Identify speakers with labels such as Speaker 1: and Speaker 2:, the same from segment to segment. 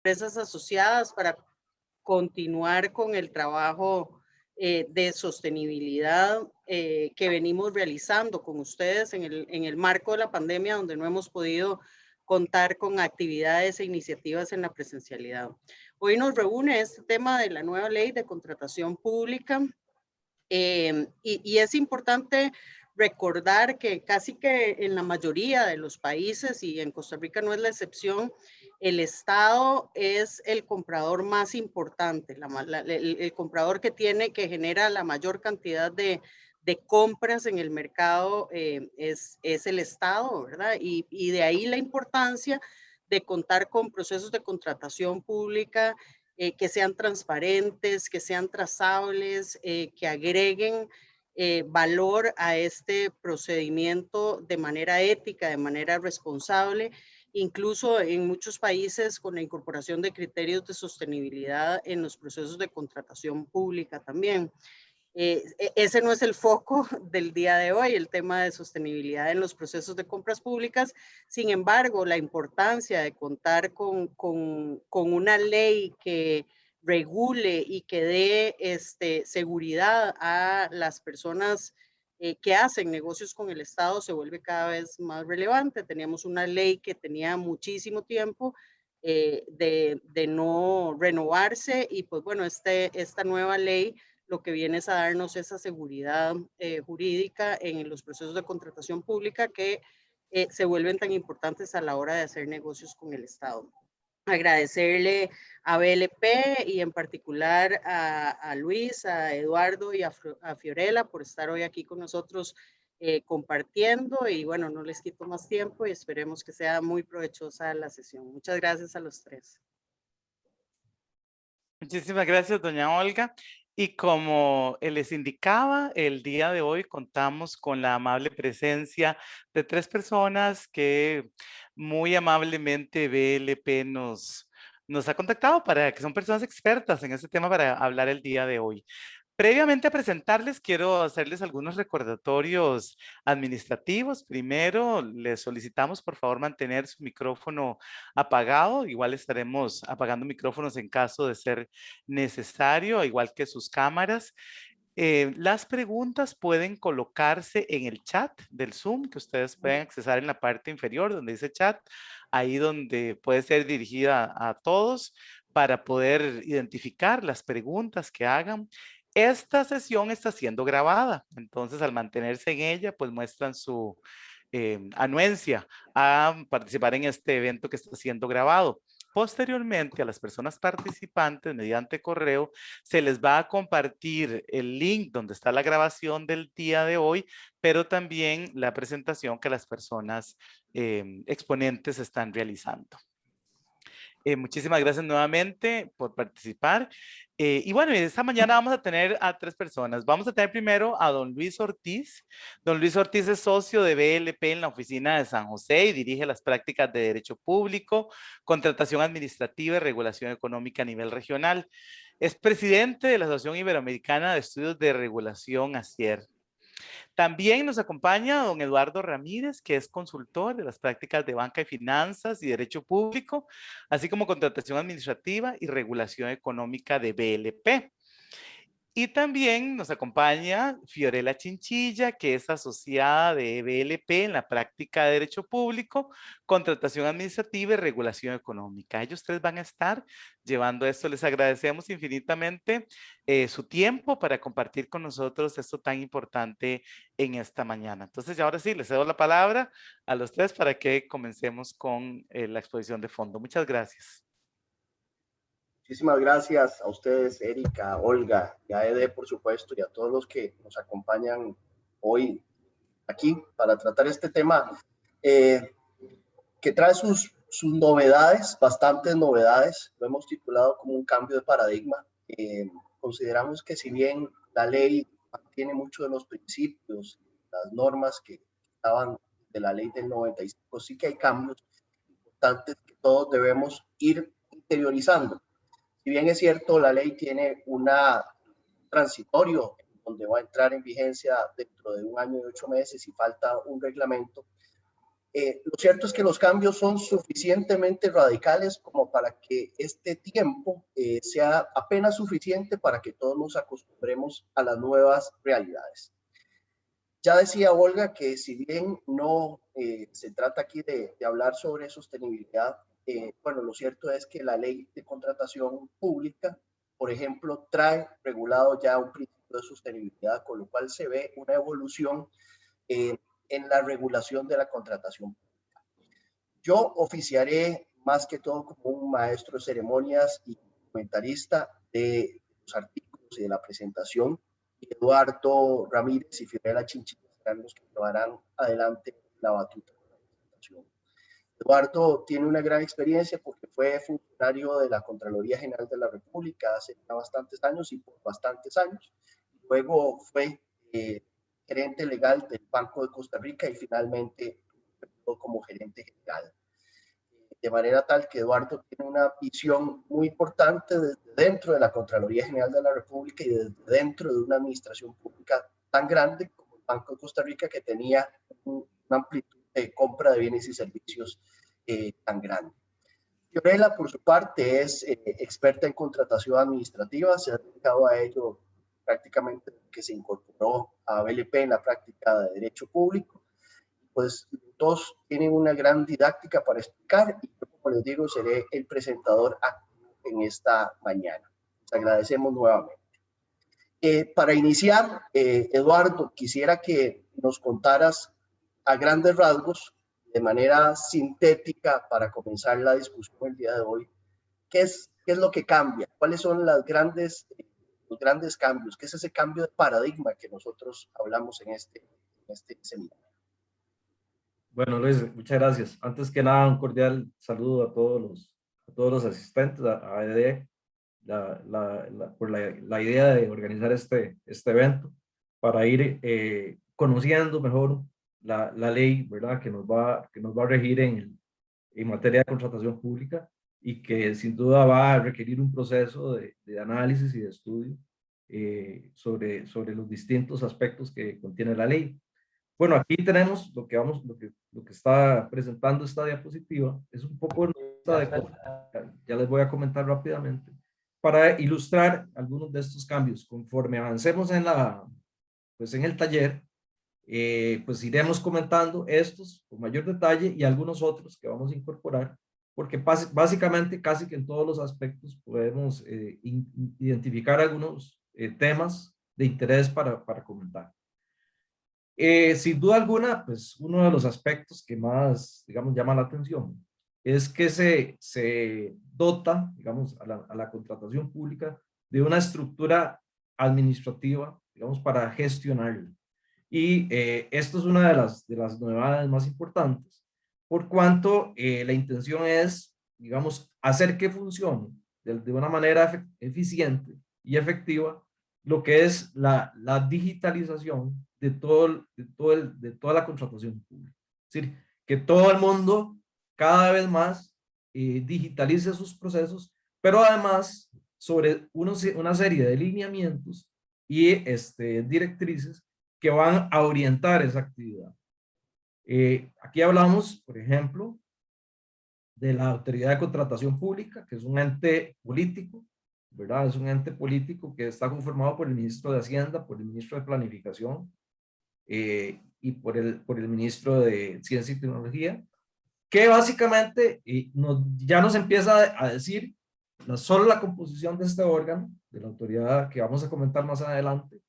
Speaker 1: empresas asociadas para continuar con el trabajo de sostenibilidad que venimos realizando con ustedes en el marco de la pandemia, donde no hemos podido contar con actividades e iniciativas en la presencialidad. Hoy nos reúne este tema de la nueva ley de contratación pública y es importante recordar que casi que en la mayoría de los países, y en Costa Rica no es la excepción, el Estado es el comprador más importante, el comprador que genera la mayor cantidad de compras en el mercado es el Estado, ¿verdad? Y de ahí la importancia de contar con procesos de contratación pública que sean transparentes, que sean trazables, que agreguen valor a este procedimiento de manera ética, de manera responsable, incluso en muchos países con la incorporación de criterios de sostenibilidad en los procesos de contratación pública también. Ese no es el foco del día de hoy, el tema de sostenibilidad en los procesos de compras públicas. Sin embargo, la importancia de contar con una ley que regule y que dé seguridad a las personas que hacen negocios con el Estado se vuelve cada vez más relevante. Teníamos una ley que tenía muchísimo tiempo de no renovarse y pues bueno, esta nueva ley lo que viene es a darnos esa seguridad jurídica en los procesos de contratación pública que se vuelven tan importantes a la hora de hacer negocios con el Estado. Agradecerle a BLP y en particular a Luis, a Eduardo y a Fiorella por estar hoy aquí con nosotros compartiendo y bueno, no les quito más tiempo y esperemos que sea muy provechosa la sesión. Muchas gracias a los tres.
Speaker 2: Muchísimas gracias, doña Olga. Y como les indicaba, el día de hoy contamos con la amable presencia de 3 personas que muy amablemente BLP nos ha contactado para que son personas expertas en este tema para hablar el día de hoy. Previamente a presentarles, quiero hacerles algunos recordatorios administrativos. Primero, les solicitamos por favor mantener su micrófono apagado. Igual estaremos apagando micrófonos en caso de ser necesario, igual que sus cámaras. Las preguntas pueden colocarse en el chat del Zoom, que ustedes pueden accesar en la parte inferior donde dice chat, ahí donde puede ser dirigida a todos para poder identificar las preguntas que hagan. Esta sesión está siendo grabada, entonces al mantenerse en ella, pues muestran su anuencia a participar en este evento que está siendo grabado. Posteriormente, a las personas participantes, mediante correo, se les va a compartir el link donde está la grabación del día de hoy, pero también la presentación que las personas exponentes están realizando. Muchísimas gracias nuevamente por participar. Y bueno, esta mañana vamos a tener a 3 personas. Vamos a tener primero a don Luis Ortiz. Don Luis Ortiz es socio de BLP en la oficina de San José y dirige las prácticas de Derecho Público, Contratación Administrativa y Regulación Económica a nivel regional. Es presidente de la Asociación Iberoamericana de Estudios de Regulación, ASIER. También nos acompaña don Eduardo Ramírez, que es consultor de las prácticas de banca y finanzas y derecho público, así como contratación administrativa y regulación económica de BLP. Y también nos acompaña Fiorella Chinchilla, que es asociada de BLP en la práctica de Derecho Público, Contratación Administrativa y Regulación Económica. Ellos 3 van a estar llevando esto. Les agradecemos infinitamente su tiempo para compartir con nosotros esto tan importante en esta mañana. Entonces, ahora sí, les cedo la palabra a los 3 para que comencemos con la exposición de fondo. Muchas gracias.
Speaker 3: Muchísimas gracias a ustedes, Erika, Olga, y a Ede, por supuesto, y a todos los que nos acompañan hoy aquí para tratar este tema que trae sus novedades, bastantes novedades. Lo hemos titulado como un cambio de paradigma. Consideramos que si bien la ley mantiene muchos de los principios, las normas que estaban de la ley del 95, sí que hay cambios importantes que todos debemos ir interiorizando. Si bien es cierto, la ley tiene una transitorio donde va a entrar en vigencia dentro de 1 año y 8 meses y falta un reglamento, Lo cierto es que los cambios son suficientemente radicales como para que este tiempo sea apenas suficiente para que todos nos acostumbremos a las nuevas realidades. Ya decía Olga que si bien no se trata aquí de hablar sobre sostenibilidad, bueno, lo cierto es que la ley de contratación pública, por ejemplo, trae regulado ya un principio de sostenibilidad, con lo cual se ve una evolución en la regulación de la contratación pública. Yo oficiaré más que todo como un maestro de ceremonias y comentarista de los artículos y de la presentación. Eduardo Ramírez y Fiorella Chinchilla serán los que llevarán adelante la batuta de la presentación. Eduardo tiene una gran experiencia porque fue funcionario de la Contraloría General de la República hace ya bastantes años y por bastantes años. Luego fue gerente legal del Banco de Costa Rica y finalmente como gerente general. De manera tal que Eduardo tiene una visión muy importante desde dentro de la Contraloría General de la República y desde dentro de una administración pública tan grande como el Banco de Costa Rica, que tenía una amplitud de compra de bienes y servicios tan grande. Fiorella, por su parte, es experta en contratación administrativa, se ha dedicado a ello prácticamente desde que se incorporó a BLP en la práctica de Derecho Público. Pues todos tienen una gran didáctica para explicar y yo, como les digo, seré el presentador activo en esta mañana. Les agradecemos nuevamente. Para iniciar, Eduardo, quisiera que nos contaras a grandes rasgos, de manera sintética, para comenzar la discusión el día de hoy, qué es lo que cambia, cuáles son los grandes cambios, qué es ese cambio de paradigma que nosotros hablamos en este seminario.
Speaker 4: Bueno, Luis, muchas gracias. Antes que nada, un cordial saludo a todos los asistentes, a ED, por la idea de organizar este evento para ir conociendo mejor la ley, ¿verdad?, que nos va a regir en materia de contratación pública y que sin duda va a requerir un proceso de análisis y de estudio sobre los distintos aspectos que contiene la ley. Bueno, aquí tenemos lo que está presentando esta diapositiva, es un poco, ya les voy a comentar rápidamente, para ilustrar algunos de estos cambios. Conforme avancemos en el taller, pues iremos comentando estos con mayor detalle y algunos otros que vamos a incorporar, porque básicamente casi que en todos los aspectos podemos identificar algunos temas de interés para comentar. Sin duda alguna, pues uno de los aspectos que más, digamos, llama la atención es que se dota, digamos, a la contratación pública de una estructura administrativa, digamos, para gestionarla. Y esto es una de las novedades más importantes, por cuanto la intención es, digamos, hacer que funcione de una manera eficiente y efectiva lo que es la digitalización de toda la contratación pública. Es decir, que todo el mundo cada vez más digitalice sus procesos, pero además sobre una serie de lineamientos y directrices que van a orientar esa actividad. Aquí hablamos, por ejemplo, de la Autoridad de Contratación Pública, que es un ente político, ¿verdad? Es un ente político que está conformado por el ministro de Hacienda, por el ministro de Planificación y por el ministro de Ciencia y Tecnología, que básicamente ya nos empieza a decir solo la composición de este órgano, de la autoridad que vamos a comentar más adelante,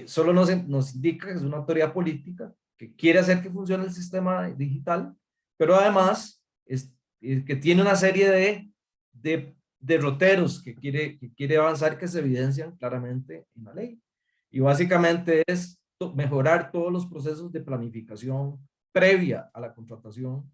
Speaker 4: solo nos indica que es una autoridad política que quiere hacer que funcione el sistema digital, pero además que tiene una serie de derroteros que quiere avanzar, que se evidencian claramente en la ley. Y básicamente es mejorar todos los procesos de planificación previa a la contratación,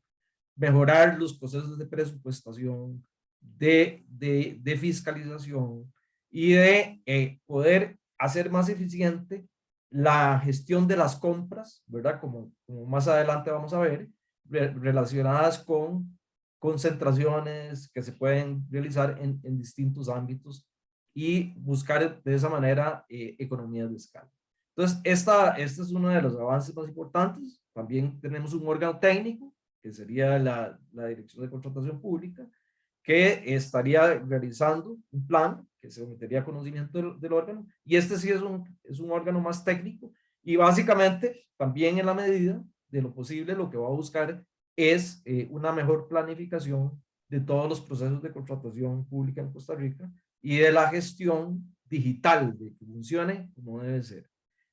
Speaker 4: mejorar los procesos de presupuestación, de fiscalización y de poder hacer más eficiente la gestión de las compras, ¿verdad? Como más adelante vamos a ver, relacionadas con concentraciones que se pueden realizar en distintos ámbitos y buscar de esa manera economías de escala. Entonces, este es uno de los avances más importantes. También tenemos un órgano técnico, que sería la Dirección de Contratación Pública, que estaría realizando un plan que se sometería a conocimiento del órgano, y este sí es un órgano más técnico, y básicamente también en la medida de lo posible lo que va a buscar es una mejor planificación de todos los procesos de contratación pública en Costa Rica y de la gestión digital, de que funcione como debe ser.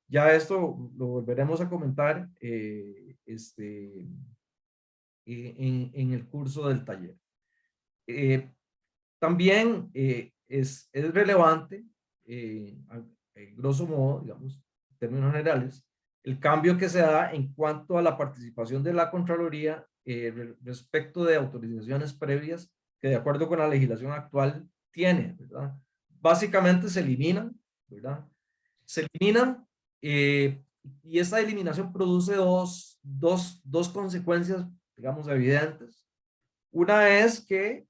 Speaker 4: Ya esto lo volveremos a comentar en el curso del taller. También es relevante, grosso modo, digamos, en términos generales, el cambio que se da en cuanto a la participación de la Contraloría respecto de autorizaciones previas que de acuerdo con la legislación actual tiene, ¿verdad? Básicamente se eliminan, ¿verdad? Se eliminan y esta eliminación produce dos consecuencias, digamos, evidentes. Una es que,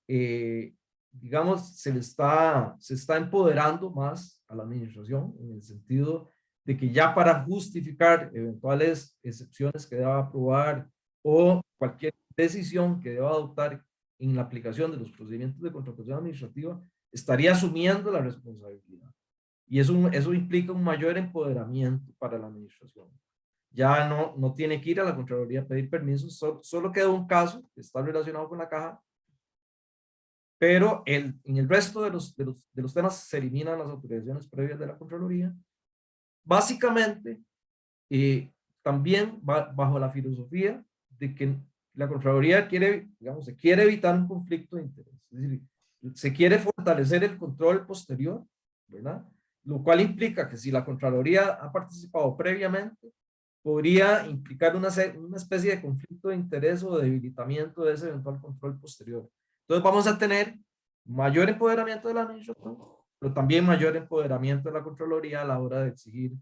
Speaker 4: digamos, se está empoderando más a la administración en el sentido de que ya para justificar eventuales excepciones que deba aprobar o cualquier decisión que deba adoptar en la aplicación de los procedimientos de contratación administrativa, estaría asumiendo la responsabilidad. Y eso implica un mayor empoderamiento para la administración. Ya no tiene que ir a la Contraloría a pedir permisos, solo queda un caso que está relacionado con la caja, pero en el resto de los temas se eliminan las autorizaciones previas de la Contraloría. Básicamente, también bajo la filosofía de que la Contraloría quiere, digamos, se quiere evitar un conflicto de interés. Es decir, se quiere fortalecer el control posterior, ¿verdad? Lo cual implica que si la Contraloría ha participado previamente, podría implicar una especie de conflicto de interés o de debilitamiento de ese eventual control posterior. Entonces vamos a tener mayor empoderamiento de la administración, pero también mayor empoderamiento de la Contraloría a la hora de exigir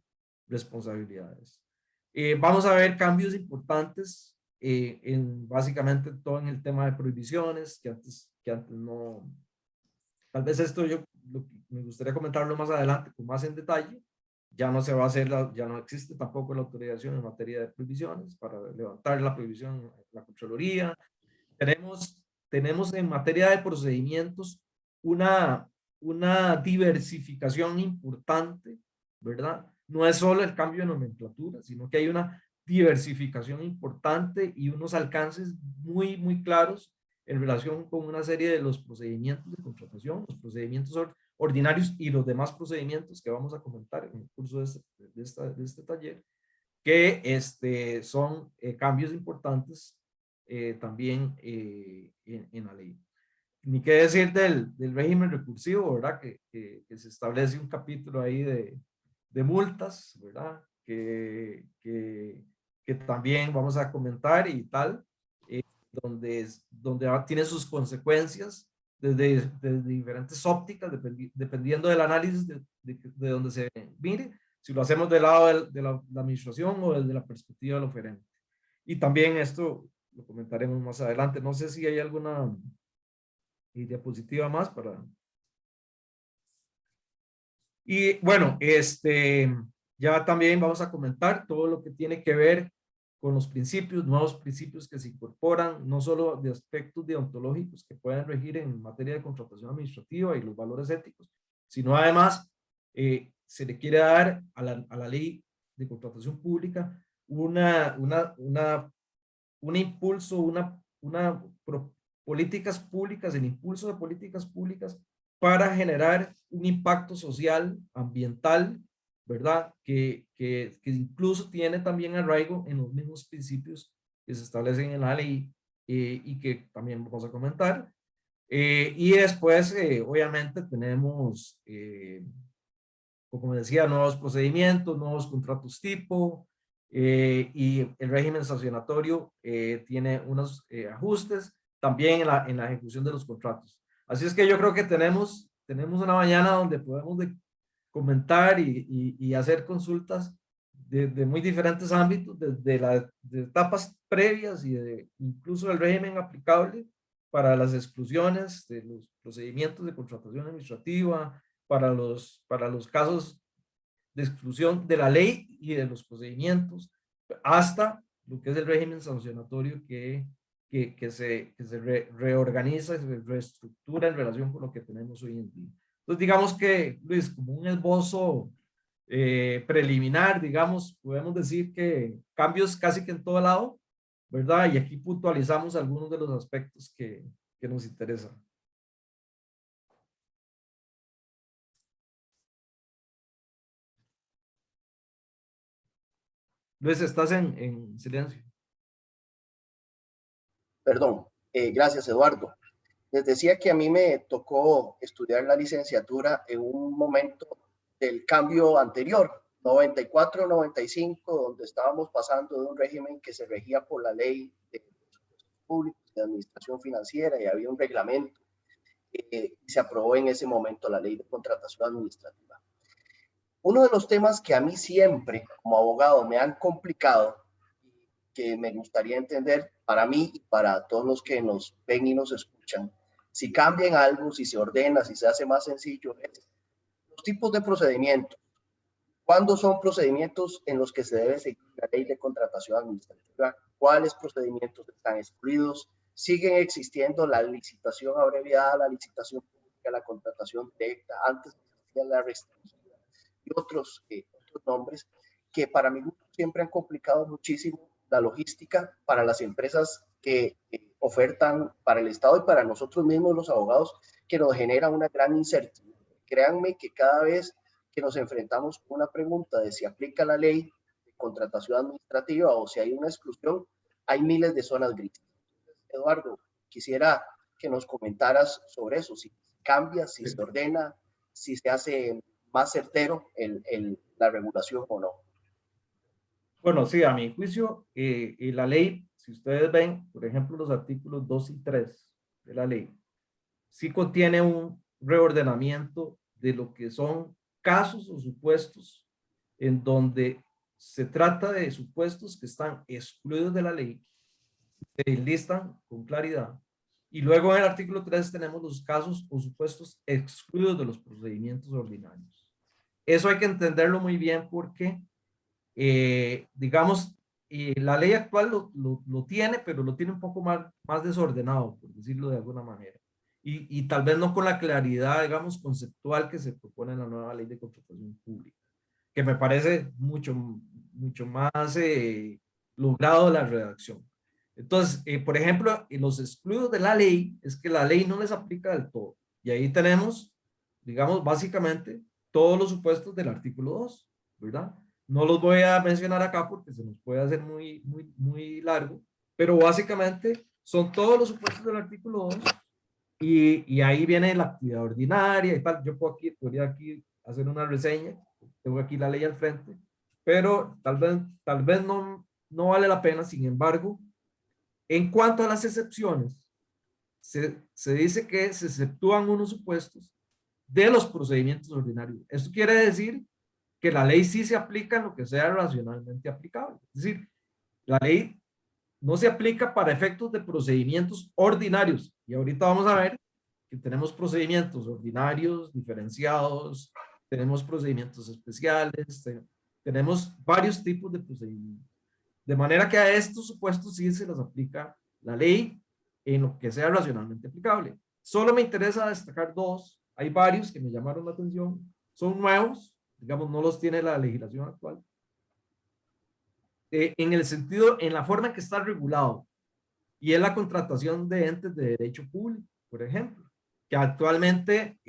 Speaker 4: responsabilidades. Vamos a ver cambios importantes básicamente todo en el tema de prohibiciones, que antes no. Tal vez esto me gustaría comentarlo más adelante, con más en detalle. Ya no se va a hacer, ya no existe tampoco la autorización en materia de prohibiciones para levantar la prohibición en la Contraloría. Tenemos en materia de procedimientos una diversificación importante, ¿verdad? No es solo el cambio de nomenclatura, sino que hay una diversificación importante y unos alcances muy, muy claros en relación con una serie de los procedimientos de contratación, los procedimientos ordinarios y los demás procedimientos que vamos a comentar en el curso de este taller, que son cambios importantes también en la ley. Ni qué decir del régimen recursivo, ¿verdad? Que se establece un capítulo ahí de multas, ¿verdad? Que también vamos a comentar y tal, donde tiene sus consecuencias desde diferentes ópticas, dependiendo del análisis de donde se mire, si lo hacemos del lado de la administración o desde la perspectiva del oferente. Y también esto lo comentaremos más adelante. No sé si hay alguna diapositiva más para... Y bueno, ya también vamos a comentar todo lo que tiene que ver con los principios, nuevos principios que se incorporan, no solo de aspectos deontológicos que pueden regir en materia de contratación administrativa y los valores éticos, sino además se le quiere dar a la ley de contratación pública un impulso, políticas públicas, el impulso de políticas públicas para generar un impacto social, ambiental, ¿verdad? Que incluso tiene también arraigo en los mismos principios que se establecen en la ley y que también vamos a comentar. Y después, obviamente, tenemos, como decía, nuevos procedimientos, nuevos contratos tipo, y el régimen sancionatorio tiene unos ajustes también en la ejecución de los contratos. Así es que yo creo que tenemos una mañana donde podemos comentar y hacer consultas de muy diferentes ámbitos, desde de etapas previas y incluso el régimen aplicable para las exclusiones de los procedimientos de contratación administrativa, para los casos de exclusión de la ley y de los procedimientos, hasta lo que es el régimen sancionatorio que se reorganiza, se reestructura en relación con lo que tenemos hoy en día. Entonces, digamos que, Luis, como un esbozo preliminar, digamos, podemos decir que cambios casi que en todo lado, ¿verdad? Y aquí puntualizamos algunos de los aspectos que nos interesan. Luis, estás en silencio.
Speaker 3: Perdón, gracias Eduardo. Les decía que a mí me tocó estudiar la licenciatura en un momento del cambio anterior, 94-95, donde estábamos pasando de un régimen que se regía por la ley de presupuestos públicos de administración financiera y había un reglamento y se aprobó en ese momento la ley de contratación administrativa. Uno de los temas que a mí siempre como abogado me han complicado, que me gustaría entender para mí y para todos los que nos ven y nos escuchan, si cambian algo, si se ordena, si se hace más sencillo, es los tipos de procedimientos. ¿Cuándo son procedimientos en los que se debe seguir la ley de contratación administrativa? ¿Cuáles procedimientos están excluidos? ¿Siguen existiendo la licitación abreviada, la licitación pública, la contratación directa, antes existía la restringida y otros nombres que para mí siempre han complicado muchísimo la logística para las empresas que ofertan para el Estado y para nosotros mismos los abogados, que nos genera una gran incertidumbre. Créanme que cada vez que nos enfrentamos con una pregunta de si aplica la ley de contratación administrativa o si hay una exclusión, hay miles de zonas grises. Eduardo, quisiera que nos comentaras sobre eso, si cambia, si se ordena, si se hace más certero la regulación o no.
Speaker 4: Bueno, sí, a mi juicio, la ley, si ustedes ven, por ejemplo, los artículos 2 y 3 de la ley, sí contiene un reordenamiento de lo que son casos o supuestos en donde se trata de supuestos que están excluidos de la ley, se listan con claridad. Y luego en el artículo 3 tenemos los casos o supuestos excluidos de los procedimientos ordinarios. Eso hay que entenderlo muy bien porque, digamos, la ley actual lo tiene, pero lo tiene un poco más desordenado, por decirlo de alguna manera. Y tal vez no con la claridad, digamos, conceptual que se propone en la nueva ley de contratación pública, que me parece mucho más logrado la redacción. Entonces, por ejemplo, los excluidos de la ley es que la ley no les aplica del todo. Y ahí tenemos, digamos, básicamente todos los supuestos del artículo 2, ¿verdad? No los voy a mencionar acá porque se nos puede hacer muy largo, pero básicamente son todos los supuestos del artículo 2 y ahí viene la actividad ordinaria y tal. Yo podría aquí hacer una reseña, tengo aquí la ley al frente, pero tal vez no vale la pena. Sin embargo, en cuanto a las excepciones, se dice que se exceptúan unos supuestos de los procedimientos ordinarios. Esto quiere decir que la ley sí se aplica en lo que sea racionalmente aplicable. Es decir, la ley no se aplica para efectos de procedimientos ordinarios. Y ahorita vamos a ver que tenemos procedimientos ordinarios, diferenciados, tenemos procedimientos especiales, tenemos varios tipos de procedimientos. De manera que a estos supuestos sí se les aplica la ley en lo que sea racionalmente aplicable. Solo me interesa destacar dos. Hay varios que me llamaron la atención. Son nuevos, digamos, no los tiene la legislación actual. En el sentido, en la forma en que está regulado, y es la contratación de entes de derecho público, por ejemplo, que actualmente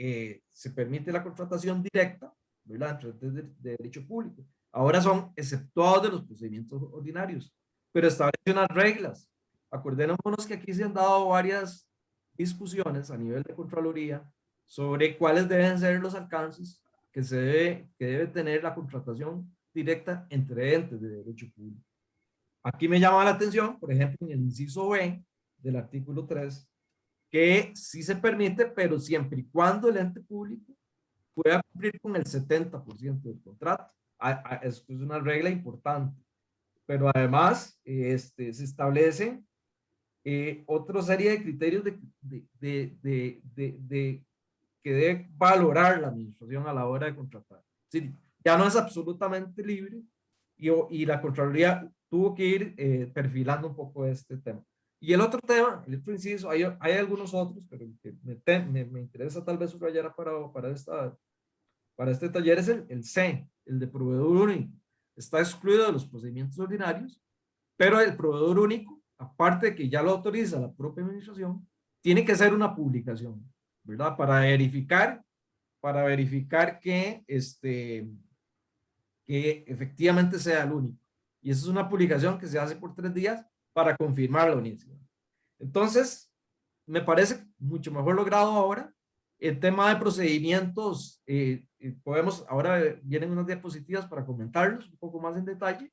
Speaker 4: se permite la contratación directa, ¿verdad?, entre entes de derecho público. Ahora son exceptuados de los procedimientos ordinarios, pero establece unas reglas. Acordémonos que aquí se han dado varias discusiones a nivel de Contraloría sobre cuáles deben ser los alcances que debe tener la contratación directa entre entes de derecho público. Aquí me llama la atención, por ejemplo, en el inciso B del artículo 3, que sí se permite, pero siempre y cuando el ente público pueda cumplir con el 70% del contrato. Esto es una regla importante. Pero además, se establece otra serie de criterios que debe valorar la administración a la hora de contratar. Sí, ya no es absolutamente libre y la Contraloría tuvo que ir perfilando un poco este tema. Y el otro tema, el otro inciso, hay algunos otros, pero que me interesa tal vez subrayar para este taller es el C, el de proveedor único. Está excluido de los procedimientos ordinarios, pero el proveedor único, aparte de que ya lo autoriza la propia administración, tiene que hacer una publicación, ¿verdad? Para verificar que efectivamente sea el único. Y esa es una publicación que se hace por 3 días para confirmar la unicidad. Entonces, me parece mucho mejor logrado ahora. El tema de procedimientos, ahora vienen unas diapositivas para comentarlos un poco más en detalle,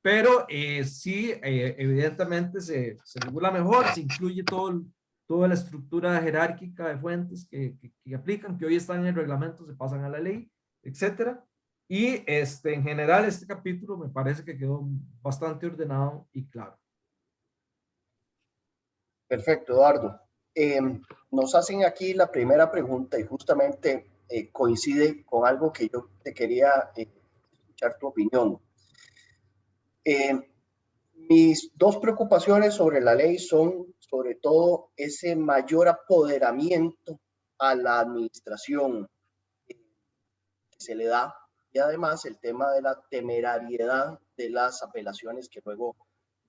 Speaker 4: pero sí, evidentemente se regula mejor, se incluye toda la estructura jerárquica de fuentes que aplican, que hoy están en el reglamento, se pasan a la ley, etcétera. Y en general este capítulo me parece que quedó bastante ordenado y claro.
Speaker 3: Perfecto, Eduardo. Nos hacen aquí la primera pregunta y justamente coincide con algo que yo te quería escuchar tu opinión. Mis dos preocupaciones sobre la ley son sobre todo ese mayor apoderamiento a la administración que se le da y además el tema de la temerariedad de las apelaciones que luego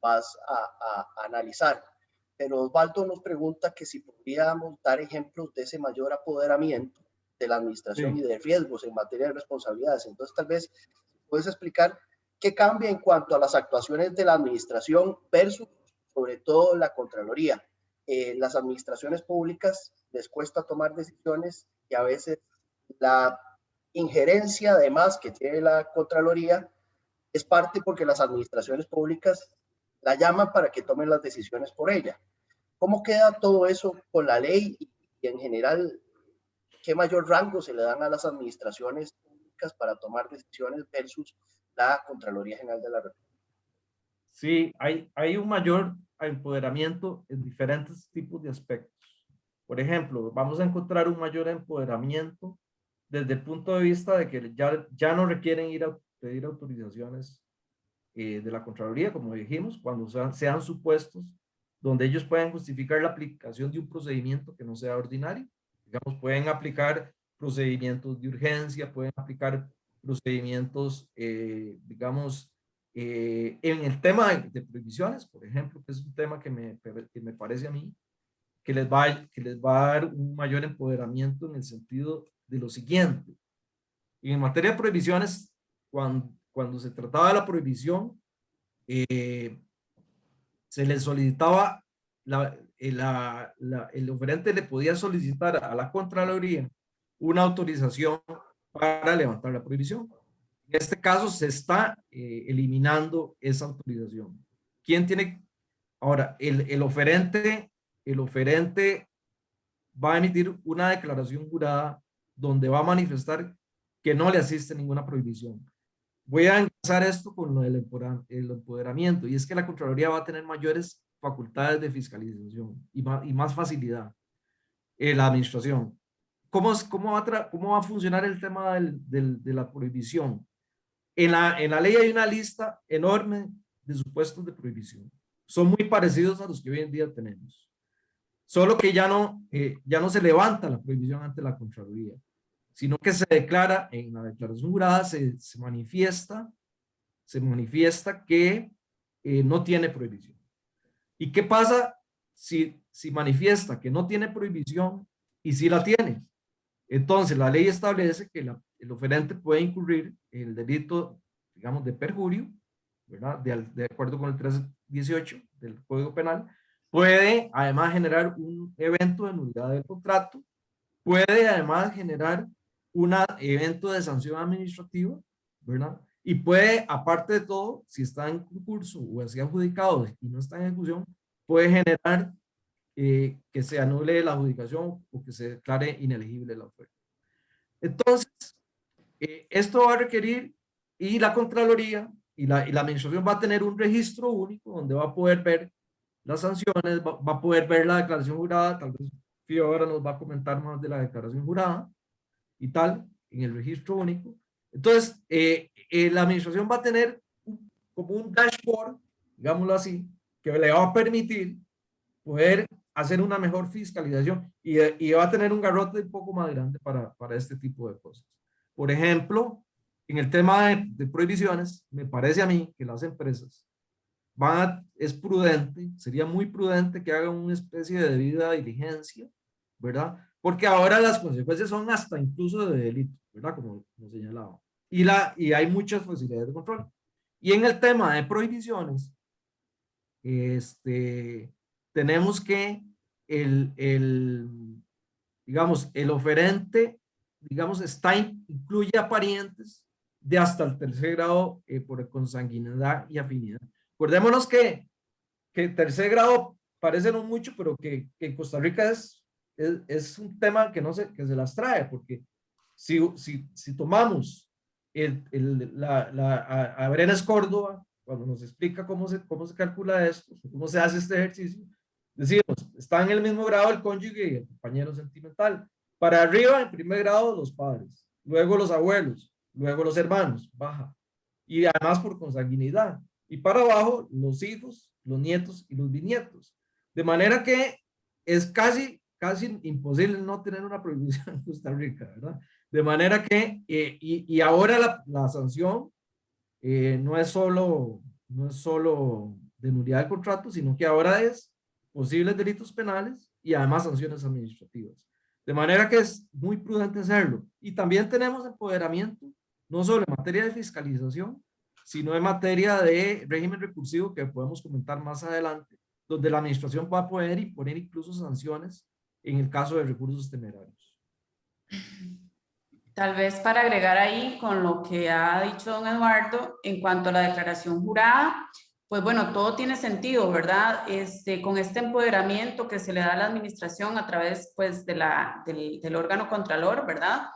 Speaker 3: vas a analizar. Pero Osvaldo nos pregunta que si podríamos dar ejemplos de ese mayor apoderamiento de la administración y de riesgos en materia de responsabilidades. Entonces, tal vez puedes explicar qué cambia en cuanto a las actuaciones de la administración versus, sobre todo, la Contraloría. Las administraciones públicas les cuesta tomar decisiones y a veces la injerencia, además, que tiene la Contraloría es parte porque las administraciones públicas la llaman para que tomen las decisiones por ella. ¿Cómo queda todo eso con la ley y en general qué mayor rango se le dan a las administraciones públicas para tomar decisiones versus la Contraloría General de la República?
Speaker 4: Sí, hay un mayor empoderamiento en diferentes tipos de aspectos. Por ejemplo, vamos a encontrar un mayor empoderamiento desde el punto de vista de que ya no requieren ir a pedir autorizaciones de la Contraloría, como dijimos, cuando sean supuestos donde ellos pueden justificar la aplicación de un procedimiento que no sea ordinario. Digamos, pueden aplicar procedimientos de urgencia, pueden aplicar procedimientos, digamos, en el tema de prohibiciones, por ejemplo, que es un tema que me parece a mí que les va a dar un mayor empoderamiento en el sentido de lo siguiente. Y en materia de prohibiciones, cuando se trataba de la prohibición, se le solicitaba, el oferente le podía solicitar a la Contraloría una autorización para levantar la prohibición. En este caso se está eliminando esa autorización. ¿Quién tiene? Ahora, el oferente va a emitir una declaración jurada donde va a manifestar que no le asiste ninguna prohibición. Voy a enlazar esto con el empoderamiento, y es que la Contraloría va a tener mayores facultades de fiscalización y más facilidad en la administración. ¿Cómo va a funcionar el tema de la prohibición? En la ley hay una lista enorme de supuestos de prohibición. Son muy parecidos a los que hoy en día tenemos. Solo que ya no se levanta la prohibición ante la Contraloría, sino que se declara, en la declaración jurada se manifiesta que no tiene prohibición. ¿Y qué pasa si manifiesta que no tiene prohibición y si la tiene? Entonces la ley establece que el oferente puede incurrir en el delito, digamos, de perjurio, ¿verdad? De acuerdo con el 318 del Código Penal. Puede además generar un evento de nulidad del contrato, puede además generar un evento de sanción administrativa, ¿verdad? Y puede, aparte de todo, si está en concurso o así adjudicado y no está en ejecución, puede generar que se anule la adjudicación o que se declare inelegible la oferta. Entonces, esto va a requerir, y la Contraloría y la administración va a tener un registro único donde va a poder ver las sanciones, va a poder ver la declaración jurada. Tal vez Fío ahora nos va a comentar más de la declaración jurada y tal, en el registro único, Entonces, la administración va a tener como un dashboard, digámoslo así, que le va a permitir poder hacer una mejor fiscalización y va a tener un garrote un poco más grande para este tipo de cosas. Por ejemplo, en el tema de prohibiciones, me parece a mí que las empresas es prudente, sería muy prudente que hagan una especie de debida diligencia, ¿verdad? Porque ahora las consecuencias son hasta incluso de delito, ¿verdad? Como señalaba. Y hay muchas facilidades de control. Y en el tema de prohibiciones, tenemos que digamos, el oferente, digamos, incluye a parientes de hasta el tercer grado por consanguinidad y afinidad. Acordémonos que tercer grado parece no mucho, pero que en Costa Rica es un tema que que se las trae, porque si tomamos a Brenes Córdoba, cuando nos explica cómo se calcula esto, cómo se hace este ejercicio, decimos, está en el mismo grado el cónyuge y el compañero sentimental. Para arriba, en primer grado, los padres, luego los abuelos, luego los hermanos, baja. Y además por consanguinidad. Y para abajo, los hijos, los nietos y los bisnietos. De manera que es casi imposible no tener una prohibición en Costa Rica, ¿verdad? De manera que, y ahora la sanción no es solo de nulidad del contrato, sino que ahora es posibles delitos penales y además sanciones administrativas. De manera que es muy prudente hacerlo. Y también tenemos empoderamiento, no solo en materia de fiscalización, sino en materia de régimen recursivo que podemos comentar más adelante, donde la administración va a poder imponer incluso sanciones en el caso de recursos temerarios.
Speaker 5: Tal vez para agregar ahí con lo que ha dicho don Eduardo en cuanto a la declaración jurada, pues bueno, todo tiene sentido, ¿verdad? Con este empoderamiento que se le da a la administración a través pues del órgano contralor, ¿verdad?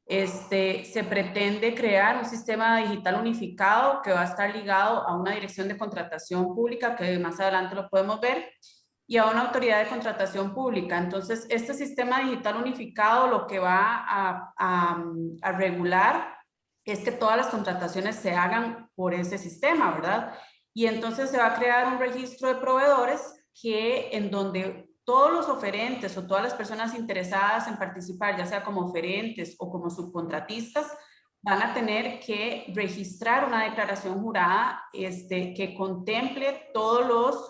Speaker 5: Se pretende crear un sistema digital unificado que va a estar ligado a una dirección de contratación pública, que más adelante lo podemos ver, y a una autoridad de contratación pública. Entonces, este sistema digital unificado lo que va a regular es que todas las contrataciones se hagan por ese sistema, ¿verdad? Y entonces se va a crear un registro de proveedores en donde todos los oferentes o todas las personas interesadas en participar, ya sea como oferentes o como subcontratistas, van a tener que registrar una declaración jurada que contemple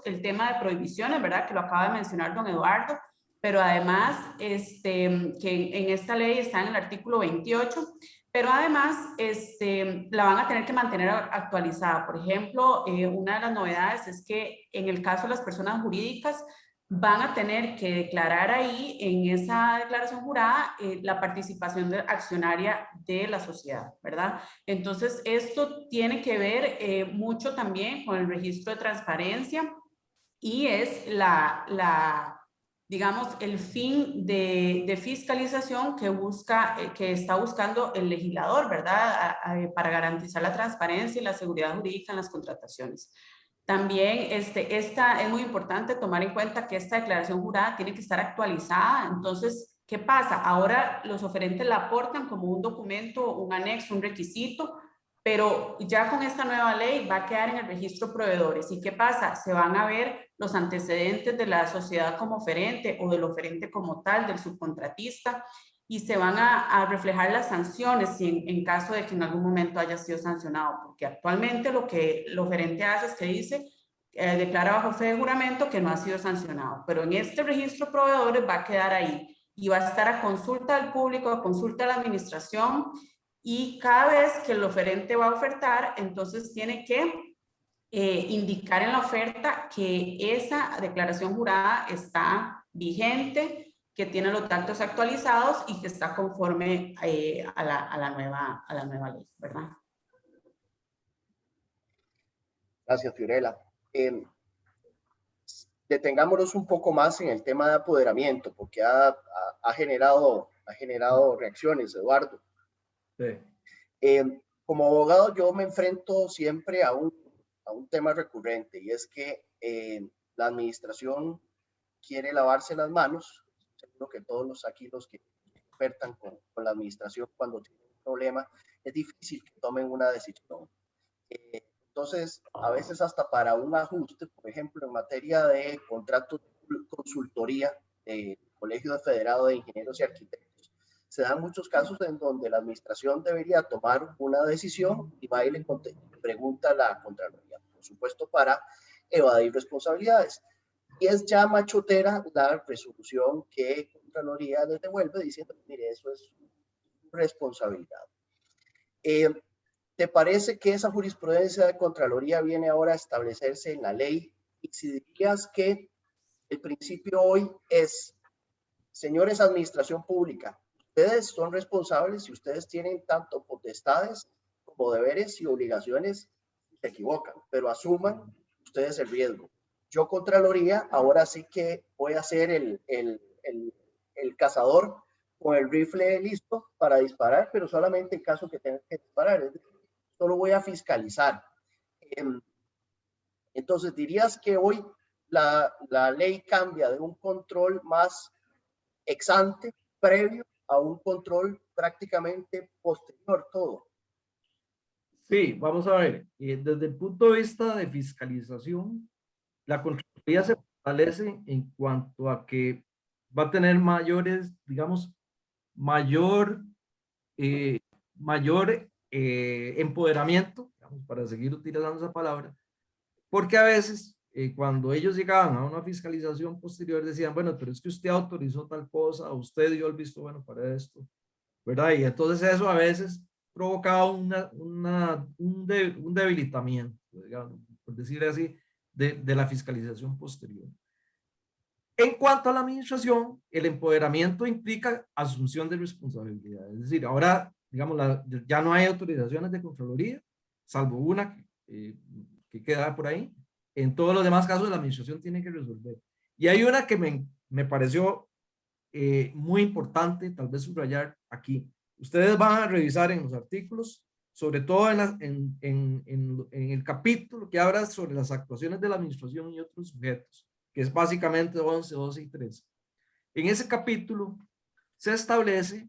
Speaker 5: el tema de prohibiciones, ¿verdad? Que lo acaba de mencionar don Eduardo, pero además que en esta ley está en el artículo 28, pero además la van a tener que mantener actualizada. Por ejemplo, una de las novedades es que en el caso de las personas jurídicas, van a tener que declarar ahí en esa declaración jurada la participación accionaria de la sociedad, ¿verdad? Entonces, esto tiene que ver mucho también con el registro de transparencia y es digamos, el fin de fiscalización que está buscando el legislador, ¿verdad? Para garantizar la transparencia y la seguridad jurídica en las contrataciones. También es muy importante tomar en cuenta que esta declaración jurada tiene que estar actualizada. Entonces, ¿qué pasa? Ahora los oferentes la aportan como un documento, un anexo, un requisito, pero ya con esta nueva ley va a quedar en el registro proveedores. ¿Y qué pasa? Se van a ver los antecedentes de la sociedad como oferente o del oferente como tal, del subcontratista, y se van a reflejar las sanciones en caso de que en algún momento haya sido sancionado, porque actualmente lo que el oferente hace es que dice, declara bajo fe de juramento que no ha sido sancionado, pero en este registro de proveedores va a quedar ahí y va a estar a consulta del público, a consulta de la administración, y cada vez que el oferente va a ofertar, entonces tiene que indicar en la oferta que esa declaración jurada está vigente, que tiene los datos actualizados y que está conforme a la nueva ley, ¿verdad?
Speaker 3: Gracias, Fiorella. Detengámonos un poco más en el tema de apoderamiento, porque ha generado reacciones, Eduardo.
Speaker 4: Sí.
Speaker 3: Como abogado, yo me enfrento siempre a un tema recurrente, y es que la administración quiere lavarse las manos. Seguro que todos los que ofertan con la administración, cuando tienen problema, es difícil que tomen una decisión. Entonces, a veces hasta para un ajuste, por ejemplo, en materia de contratos de consultoría del Colegio Federado de Ingenieros y Arquitectos, se dan muchos casos en donde la administración debería tomar una decisión y va y le pregunta a la Contraloría, por supuesto, para evadir responsabilidades. Y es ya machotera la resolución que Contraloría les devuelve diciendo, mire, eso es responsabilidad. ¿Te parece que esa jurisprudencia de Contraloría viene ahora a establecerse en la ley? Y si dirías que el principio hoy es, señores administración pública, ustedes son responsables y ustedes tienen tanto potestades como deberes y obligaciones, se equivocan, pero asuman ustedes el riesgo. Yo, Contraloría, ahora sí que voy a ser el cazador con el rifle listo para disparar, pero solamente en caso que tenga que disparar. Es decir, solo voy a fiscalizar. Entonces, dirías que hoy la ley cambia de un control más ex ante, previo, a un control prácticamente posterior todo.
Speaker 4: Sí, vamos a ver, desde el punto de vista de fiscalización, la Contraloría se fortalece en cuanto a que va a tener mayores, digamos, mayor empoderamiento, digamos, para seguir utilizando esa palabra, porque a veces cuando ellos llegaban a una fiscalización posterior decían, bueno, pero es que usted autorizó tal cosa, usted dio el visto bueno para esto, ¿verdad? Y entonces eso a veces provocaba un debilitamiento, digamos, por decir así, de la fiscalización posterior. En cuanto a la administración, el empoderamiento implica asunción de responsabilidad. Es decir, ahora, digamos, ya no hay autorizaciones de Contraloría, salvo una que queda por ahí. En todos los demás casos, la administración tiene que resolver. Y hay una que me pareció muy importante, tal vez subrayar aquí. Ustedes van a revisar en los artículos, sobre todo en el capítulo que habla sobre las actuaciones de la administración y otros sujetos, que es básicamente 11, 12 y 13. En ese capítulo se establece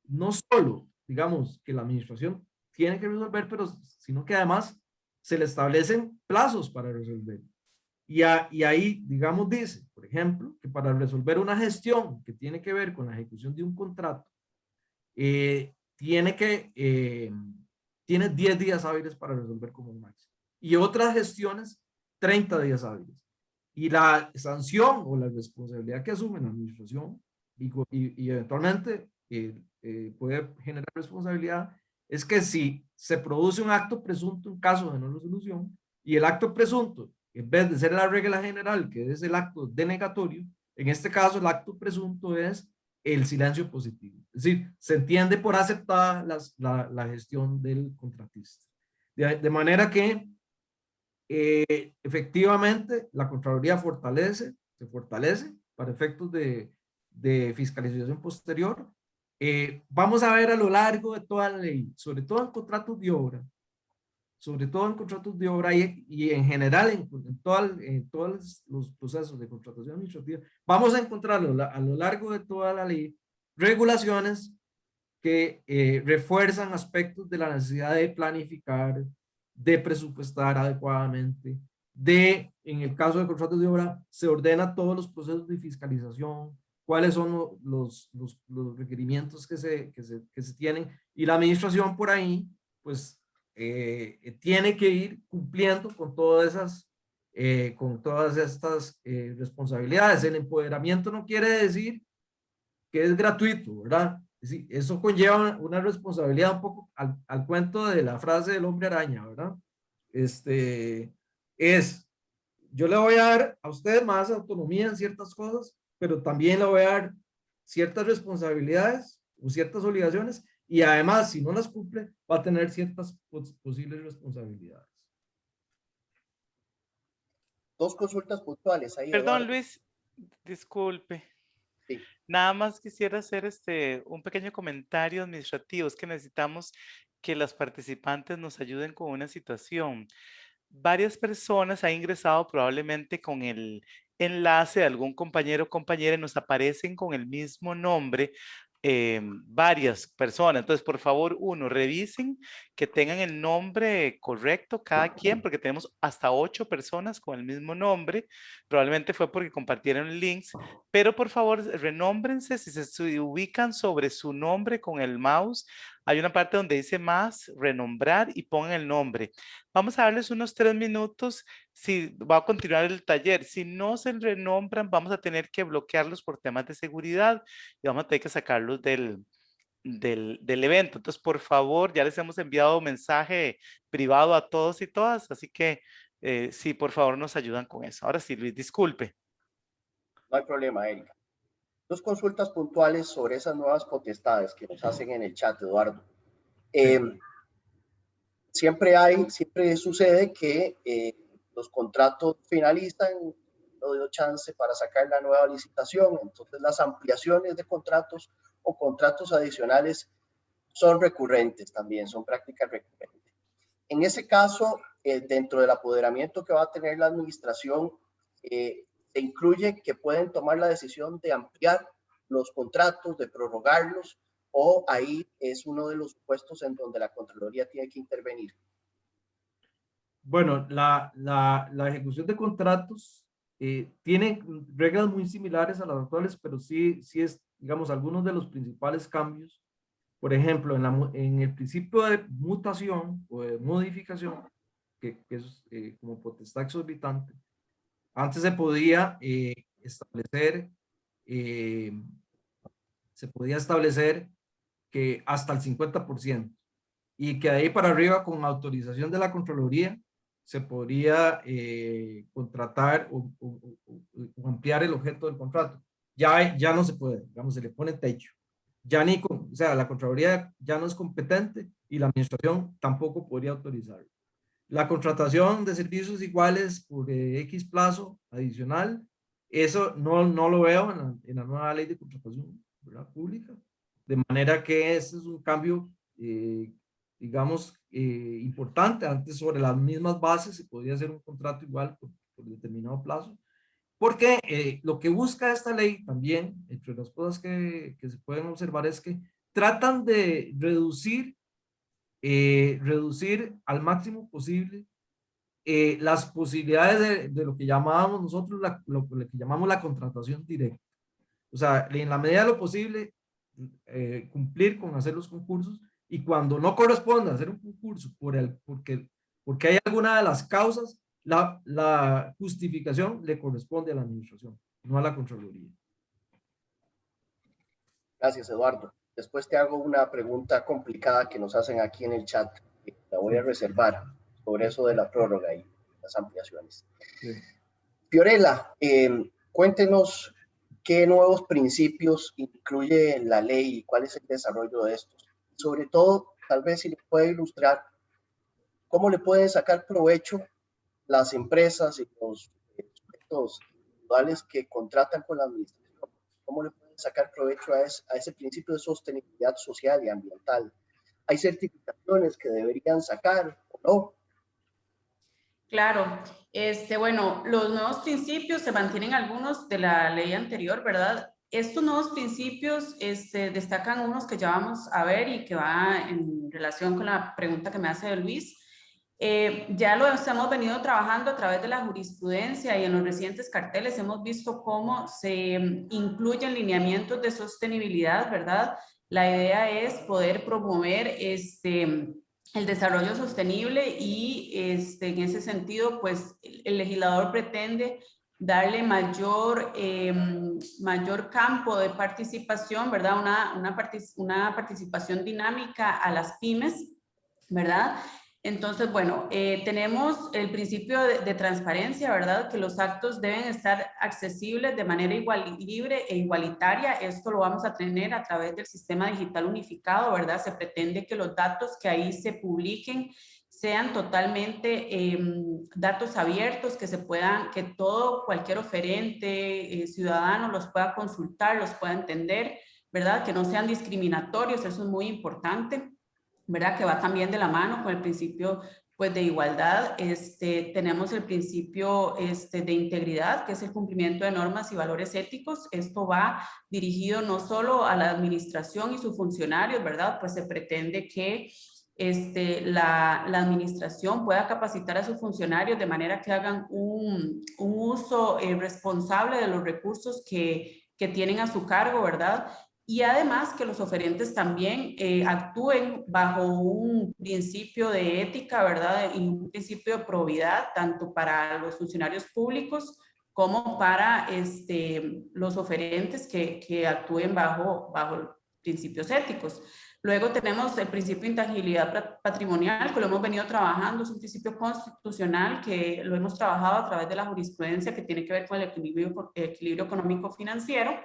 Speaker 4: no solo, digamos, que la administración tiene que resolver, pero sino que además se le establecen plazos para resolver. Y ahí, digamos, dice, por ejemplo, que para resolver una gestión que tiene que ver con la ejecución de un contrato, tiene 10 días hábiles para resolver como máximo. Y otras gestiones, 30 días hábiles. Y la sanción o la responsabilidad que asume la administración y eventualmente puede generar responsabilidad es que si se produce un acto presunto en caso de no resolución y el acto presunto, en vez de ser la regla general, que es el acto denegatorio, en este caso el acto presunto es el silencio positivo. Es decir, se entiende por aceptada la gestión del contratista. De manera que efectivamente la Contraloría se fortalece para efectos de fiscalización posterior. Vamos a ver a lo largo de toda la ley, sobre todo en contratos de obra, y en general en todos los procesos de contratación administrativa, vamos a encontrar a lo largo de toda la ley regulaciones que refuerzan aspectos de la necesidad de planificar, de presupuestar adecuadamente, en el caso de contratos de obra, se ordena todos los procesos de fiscalización, cuáles son los requerimientos que se tienen, y la administración por ahí, pues, tiene que ir cumpliendo con todas estas responsabilidades. El empoderamiento no quiere decir que es gratuito, ¿verdad? Sí, eso conlleva una responsabilidad un poco al cuento de la frase del hombre araña, ¿verdad? Yo le voy a dar a usted más autonomía en ciertas cosas, pero también le voy a dar ciertas responsabilidades o ciertas obligaciones, y además, si no las cumple, va a tener ciertas posibles responsabilidades.
Speaker 3: Dos consultas puntuales ahí,
Speaker 2: Perdón,
Speaker 3: Eduardo.
Speaker 2: Luis, disculpe.
Speaker 3: Sí.
Speaker 2: Nada más quisiera hacer un pequeño comentario administrativo. Es que necesitamos que las participantes nos ayuden con una situación. Varias personas han ingresado probablemente con el enlace de algún compañero o compañera y nos aparecen con el mismo nombre, varias personas. Entonces, por favor, revisen que tengan el nombre correcto cada quien, porque tenemos hasta 8 personas con el mismo nombre. Probablemente fue porque compartieron links, pero por favor, renómbrense. Si se ubican sobre su nombre con el mouse, hay una parte donde dice más, renombrar, y pongan el nombre. Vamos a darles unos 3 minutos. Si va a continuar el taller, si no se renombran, vamos a tener que bloquearlos por temas de seguridad y vamos a tener que sacarlos del evento. Entonces, por favor, ya les hemos enviado mensaje privado a todos y todas, así que sí, por favor, nos ayudan con eso. Ahora sí, Luis, disculpe.
Speaker 3: No hay problema, Erika. 2 consultas puntuales sobre esas nuevas potestades que nos hacen en el chat, Eduardo. Siempre sucede que los contratos finalizan, no dio chance para sacar la nueva licitación, entonces las ampliaciones de contratos o contratos adicionales son recurrentes también, son prácticas recurrentes. En ese caso, dentro del apoderamiento que va a tener la administración, se incluye que pueden tomar la decisión de ampliar los contratos, de prorrogarlos, o ahí es uno de los supuestos en donde la Contraloría tiene que intervenir.
Speaker 4: Bueno, la ejecución de contratos tiene reglas muy similares a las actuales, pero sí es, digamos, algunos de los principales cambios. Por ejemplo, en el principio de mutación o de modificación, que es como potestad exorbitante, antes se podía establecer que hasta el 50%, y que de ahí para arriba, con autorización de la Contraloría, se podría contratar o ampliar el objeto del contrato. Ya no se puede, digamos, se le pone techo. O sea, la Contraloría ya no es competente y la administración tampoco podría autorizarlo. La contratación de servicios iguales por X plazo adicional, eso no lo veo en la nueva ley de contratación, ¿verdad?, pública. De manera que ese es un cambio, digamos, importante. Antes, sobre las mismas bases, se podía hacer un contrato igual por determinado plazo. Porque lo que busca esta ley también, entre las cosas que se pueden observar, es que tratan de reducir al máximo posible las posibilidades de lo que llamábamos nosotros, lo que llamamos la contratación directa. O sea, en la medida de lo posible, cumplir con hacer los concursos, y cuando no corresponda hacer un concurso porque hay alguna de las causas, la justificación le corresponde a la administración, no a la Contraloría.
Speaker 3: Gracias, Eduardo. Después te hago una pregunta complicada que nos hacen aquí en el chat. La voy a reservar sobre eso de la prórroga y las ampliaciones. Sí. Fiorella, cuéntenos qué nuevos principios incluye la ley y cuál es el desarrollo de estos. Sobre todo, tal vez si le puede ilustrar cómo le pueden sacar provecho las empresas y los sujetos individuales que contratan con la administración. ¿Cómo le pueden sacar provecho a ese principio de sostenibilidad social y ambiental? ¿Hay certificaciones que deberían sacar o no?
Speaker 5: Claro, bueno, los nuevos principios se mantienen algunos de la ley anterior, ¿verdad? Estos nuevos principios destacan unos que ya vamos a ver y que va en relación con la pregunta que me hace Luis. Ya lo hemos venido trabajando a través de la jurisprudencia, y en los recientes carteles hemos visto cómo se incluyen lineamientos de sostenibilidad, ¿verdad? La idea es poder promover el desarrollo sostenible, y en ese sentido, pues el legislador pretende darle mayor campo de participación, ¿verdad? Una participación dinámica a las pymes, ¿verdad? Entonces, bueno, tenemos el principio de transparencia, ¿verdad? Que los actos deben estar accesibles de manera libre e igualitaria. Esto lo vamos a tener a través del sistema digital unificado, ¿verdad? Se pretende que los datos que ahí se publiquen sean totalmente datos abiertos, que cualquier oferente, ciudadano los pueda consultar, los pueda entender, ¿verdad? Que no sean discriminatorios, eso es muy importante, ¿verdad? Que va también de la mano con el principio pues de igualdad, tenemos el principio de integridad, que es el cumplimiento de normas y valores éticos. Esto va dirigido no solo a la administración y sus funcionarios, ¿verdad? Pues se pretende que la administración pueda capacitar a sus funcionarios de manera que hagan un uso responsable de los recursos que tienen a su cargo, ¿verdad? Y además que los oferentes también actúen bajo un principio de ética, ¿verdad? Y un principio de probidad, tanto para los funcionarios públicos como para los oferentes que actúen bajo principios éticos. Luego tenemos el principio de intangibilidad patrimonial, que lo hemos venido trabajando, es un principio constitucional que lo hemos trabajado a través de la jurisprudencia que tiene que ver con el equilibrio económico-financiero.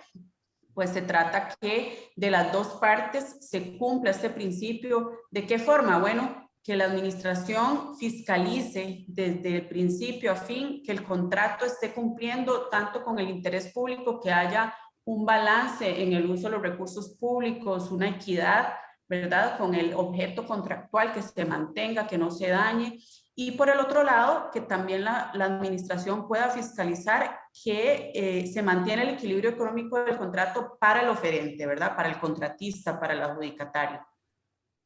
Speaker 5: Pues se trata que de las dos partes se cumpla este principio. ¿De qué forma? Bueno, que la administración fiscalice desde el principio a fin, que el contrato esté cumpliendo tanto con el interés público, que haya un balance en el uso de los recursos públicos, una equidad, ¿verdad? Con el objeto contractual, que se mantenga, que no se dañe. Y por el otro lado, que también la administración pueda fiscalizar que se mantiene el equilibrio económico del contrato para el oferente, ¿verdad? Para el contratista, para el adjudicatario.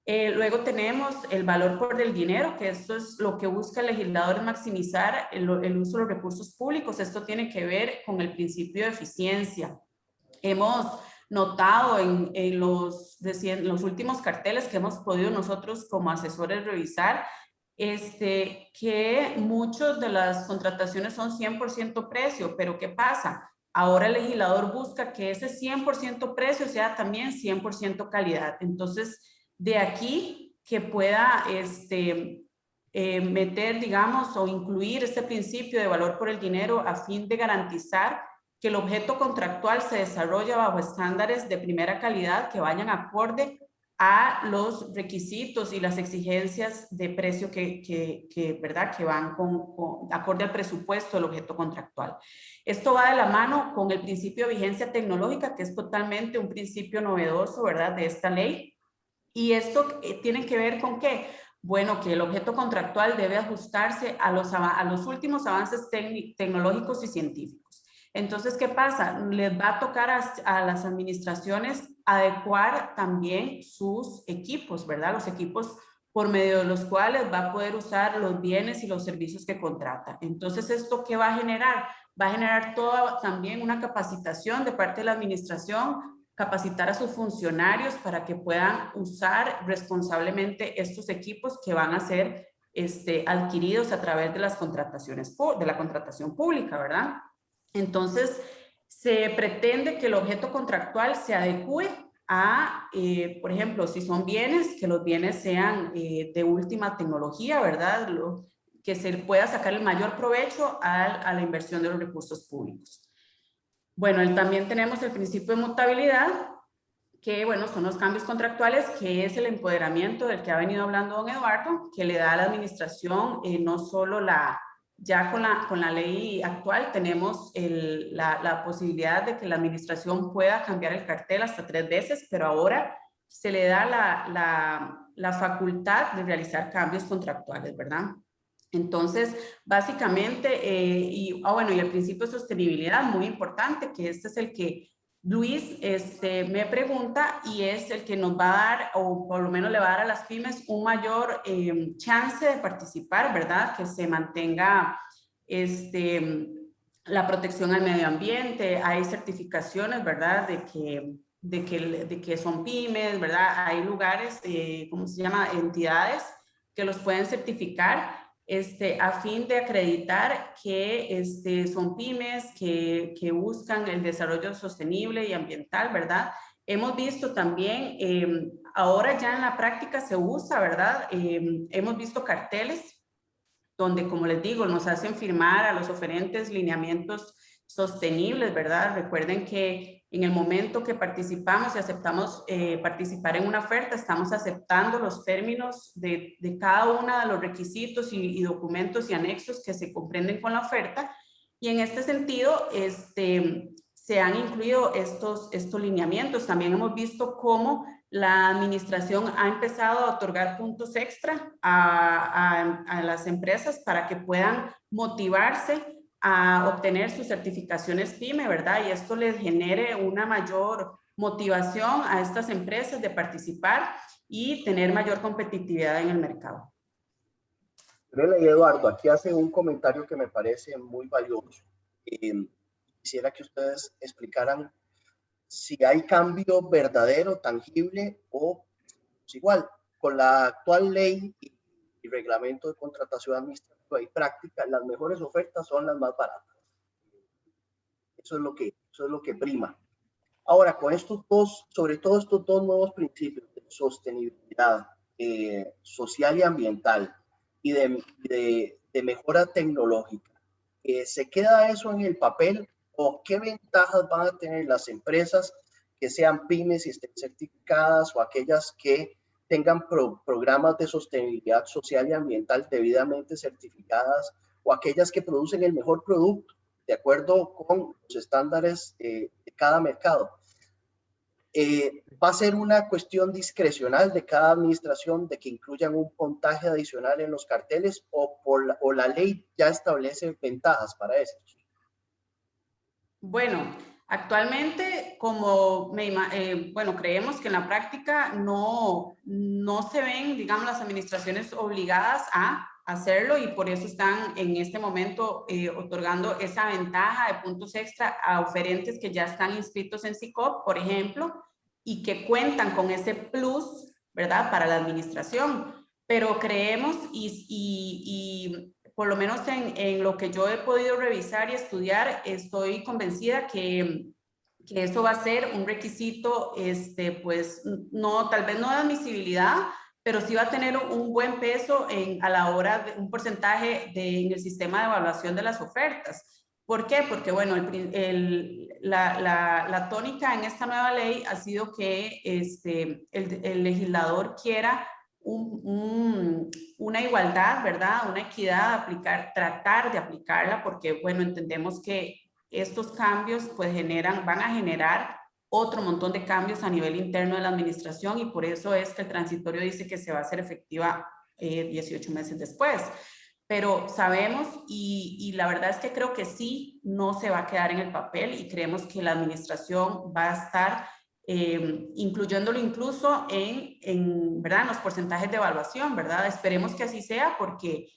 Speaker 5: Luego tenemos el valor por el dinero, que esto es lo que busca el legislador, maximizar el uso de los recursos públicos. Esto tiene que ver con el principio de eficiencia. Hemos notado en los últimos carteles que hemos podido nosotros como asesores revisar, que muchas de las contrataciones son 100% precio, pero ¿qué pasa? Ahora el legislador busca que ese 100% precio sea también 100% calidad. Entonces, de aquí que pueda meter, digamos, o incluir este principio de valor por el dinero a fin de garantizar que el objeto contractual se desarrolla bajo estándares de primera calidad que vayan acorde a los requisitos y las exigencias de precio ¿verdad? Que van acorde al presupuesto del objeto contractual. Esto va de la mano con el principio de vigencia tecnológica, que es totalmente un principio novedoso, ¿verdad? De esta ley. Y esto tiene que ver con ¿qué? Bueno, que el objeto contractual debe ajustarse a los últimos avances tecnológicos y científicos. Entonces, ¿qué pasa? Les va a tocar a las administraciones adecuar también sus equipos, ¿verdad? Los equipos por medio de los cuales va a poder usar los bienes y los servicios que contrata. Entonces, ¿esto qué va a generar? Va a generar también una capacitación de parte de la administración, capacitar a sus funcionarios para que puedan usar responsablemente estos equipos que van a ser adquiridos a través de las contrataciones, de la contratación pública, ¿verdad? Entonces, se pretende que el objeto contractual se adecue a, por ejemplo, si son bienes, que los bienes sean de última tecnología, ¿verdad? Que se pueda sacar el mayor provecho a la inversión de los recursos públicos. Bueno, también tenemos el principio de mutabilidad, que, bueno, son los cambios contractuales, que es el empoderamiento del que ha venido hablando don Eduardo, que le da a la administración no solo ya con la ley actual tenemos la posibilidad de que la administración pueda cambiar el cartel hasta 3 veces, pero ahora se le da la facultad de realizar cambios contractuales, ¿verdad? Entonces, básicamente, bueno, y el principio de sostenibilidad, muy importante, que este es el que Luis me pregunta y es el que nos va a dar, o por lo menos le va a dar a las pymes un mayor chance de participar, ¿verdad? Que se mantenga la protección al medio ambiente, hay certificaciones, ¿verdad? De que son pymes, ¿verdad? Hay lugares, ¿cómo se llama? Entidades que los pueden certificar a fin de acreditar que son pymes que buscan el desarrollo sostenible y ambiental, ¿verdad? Hemos visto también, ahora ya en la práctica se usa, ¿verdad? Hemos visto carteles donde, como les digo, nos hacen firmar a los oferentes lineamientos sostenibles, ¿verdad? Recuerden que en el momento que participamos y aceptamos participar en una oferta, estamos aceptando los términos de cada uno de los requisitos y documentos y anexos que se comprenden con la oferta. Y en este sentido, se han incluido estos lineamientos. También hemos visto cómo la administración ha empezado a otorgar puntos extra a las empresas para que puedan motivarse a obtener sus certificaciones PYME, ¿verdad? Y esto les genere una mayor motivación a estas empresas de participar y tener mayor competitividad en el mercado.
Speaker 3: Gabriela y Eduardo, aquí hace un comentario que me parece muy valioso. Quisiera que ustedes explicaran si hay cambio verdadero, tangible o pues, igual, con la actual ley y reglamento de contratación administrativa y práctica, las mejores ofertas son las más baratas. Eso es lo que prima. Ahora, con estos dos, sobre todo estos dos nuevos principios de sostenibilidad social y ambiental y de mejora tecnológica, ¿se queda eso en el papel o qué ventajas van a tener las empresas que sean pymes y estén certificadas o aquellas que tengan programas de sostenibilidad social y ambiental debidamente certificadas o aquellas que producen el mejor producto de acuerdo con los estándares de cada mercado? ¿Va a ser una cuestión discrecional de cada administración de que incluyan un puntaje adicional en los carteles o la ley ya establece ventajas para estos?
Speaker 5: Bueno, actualmente, como bueno, creemos que en la práctica no se ven, digamos, las administraciones obligadas a hacerlo y por eso están en este momento otorgando esa ventaja de puntos extra a oferentes que ya están inscritos en SICOP, por ejemplo, y que cuentan con ese plus, ¿verdad?, para la administración. Pero creemos y por lo menos en lo que yo he podido revisar y estudiar, estoy convencida que eso va a ser un requisito, pues, no, tal vez no de admisibilidad, pero sí va a tener un buen peso a la hora de un porcentaje en el sistema de evaluación de las ofertas. ¿Por qué? Porque, bueno, la tónica en esta nueva ley ha sido que el legislador quiera una igualdad, ¿verdad? Una equidad, tratar de aplicarla, porque, bueno, entendemos que estos cambios pues van a generar otro montón de cambios a nivel interno de la administración y por eso es que el transitorio dice que se va a hacer efectiva 18 meses después. Pero sabemos y la verdad es que creo que sí, no se va a quedar en el papel y creemos que la administración va a estar incluyéndolo incluso ¿verdad?, en los porcentajes de evaluación, ¿verdad? Esperemos que así sea porque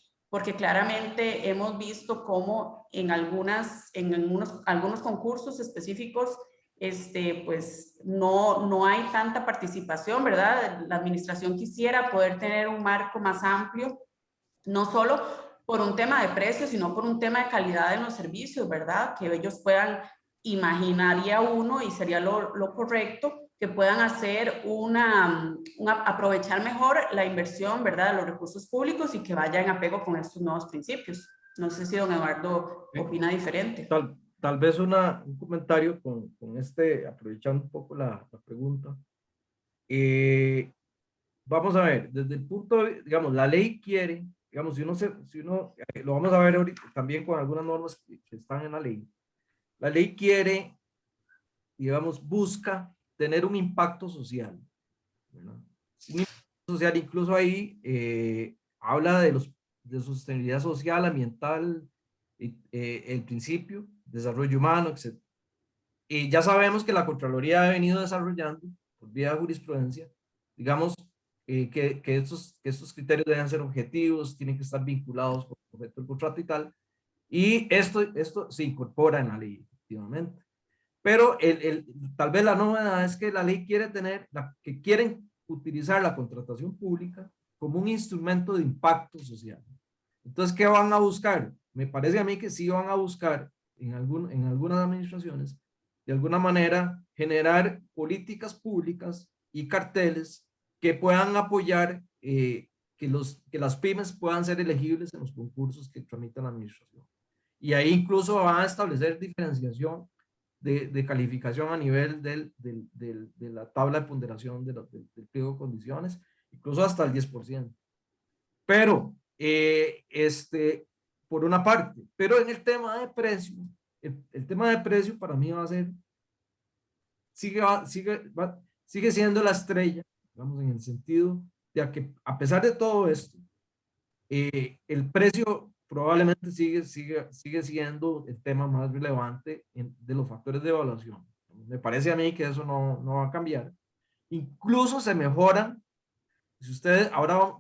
Speaker 5: claramente hemos visto cómo en algunos concursos específicos pues no hay tanta participación, ¿verdad? La administración quisiera poder tener un marco más amplio, no solo por un tema de precios, sino por un tema de calidad en los servicios, ¿verdad? Que ellos puedan, imaginaría uno, y sería lo correcto, que puedan hacer aprovechar mejor la inversión, ¿verdad?, de los recursos públicos y que vaya en apego con estos nuevos principios. No sé si don Eduardo opina diferente.
Speaker 4: Tal vez un comentario con aprovechando un poco la pregunta. Vamos a ver, desde el punto, digamos, la ley quiere, digamos, si uno lo vamos a ver ahorita también con algunas normas que están en la ley. La ley quiere, digamos, busca tener un impacto social, ¿verdad? Un impacto social, incluso ahí habla de sostenibilidad social, ambiental, el principio, desarrollo humano, etc. Y ya sabemos que la Contraloría ha venido desarrollando, por vía de jurisprudencia, digamos, que estos criterios deben ser objetivos, tienen que estar vinculados con el objeto del contrato y tal. Y esto se incorpora en la ley, efectivamente. Pero tal vez la novedad es que la ley que quieren utilizar la contratación pública como un instrumento de impacto social. Entonces, ¿qué van a buscar? Me parece a mí que sí van a buscar en algunas administraciones, de alguna manera, generar políticas públicas y carteles que puedan apoyar que las pymes puedan ser elegibles en los concursos que tramita la administración. Y ahí incluso van a establecer diferenciación de calificación a nivel de la tabla de ponderación del pliego de condiciones, incluso hasta el 10%. Pero, por una parte, pero en el tema de precio, el tema de precio para mí va a ser, sigue siendo la estrella, vamos, en el sentido de que a pesar de todo esto, el precio probablemente sigue siendo el tema más relevante de los factores de evaluación. Me parece a mí que eso no va a cambiar. Incluso se mejoran, si ustedes ahora,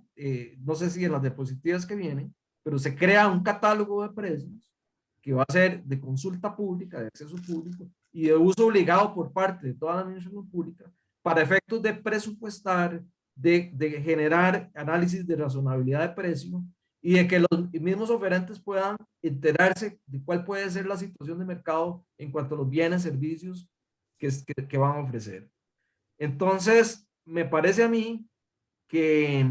Speaker 4: no sé si en las diapositivas que vienen, pero se crea un catálogo de precios que va a ser de consulta pública, de acceso público y de uso obligado por parte de toda la administración pública para efectos de presupuestar, de generar análisis de razonabilidad de precio y de que los mismos oferentes puedan enterarse de cuál puede ser la situación de mercado en cuanto a los bienes, servicios que van a ofrecer. Entonces, me parece a mí que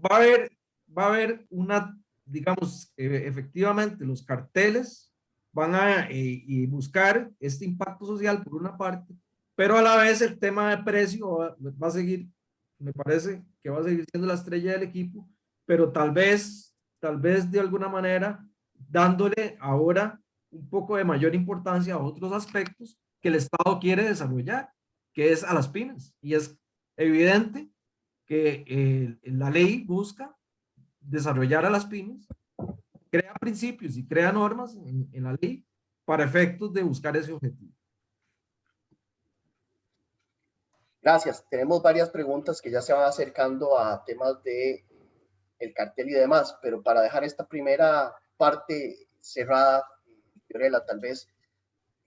Speaker 4: va a haber una, digamos, efectivamente los carteles van a y buscar este impacto social por una parte, pero a la vez el tema de precio va a seguir, me parece que va a seguir siendo la estrella del equipo, pero tal vez de alguna manera dándole ahora un poco de mayor importancia a otros aspectos que el Estado quiere desarrollar, que es a las pymes. Y es evidente que la ley busca desarrollar a las pymes, crea principios y crea normas en la ley para efectos de buscar ese objetivo.
Speaker 3: Gracias. Tenemos varias preguntas que ya se van acercando a temas de el cartel y demás, pero para dejar esta primera parte cerrada, Fiorella, tal vez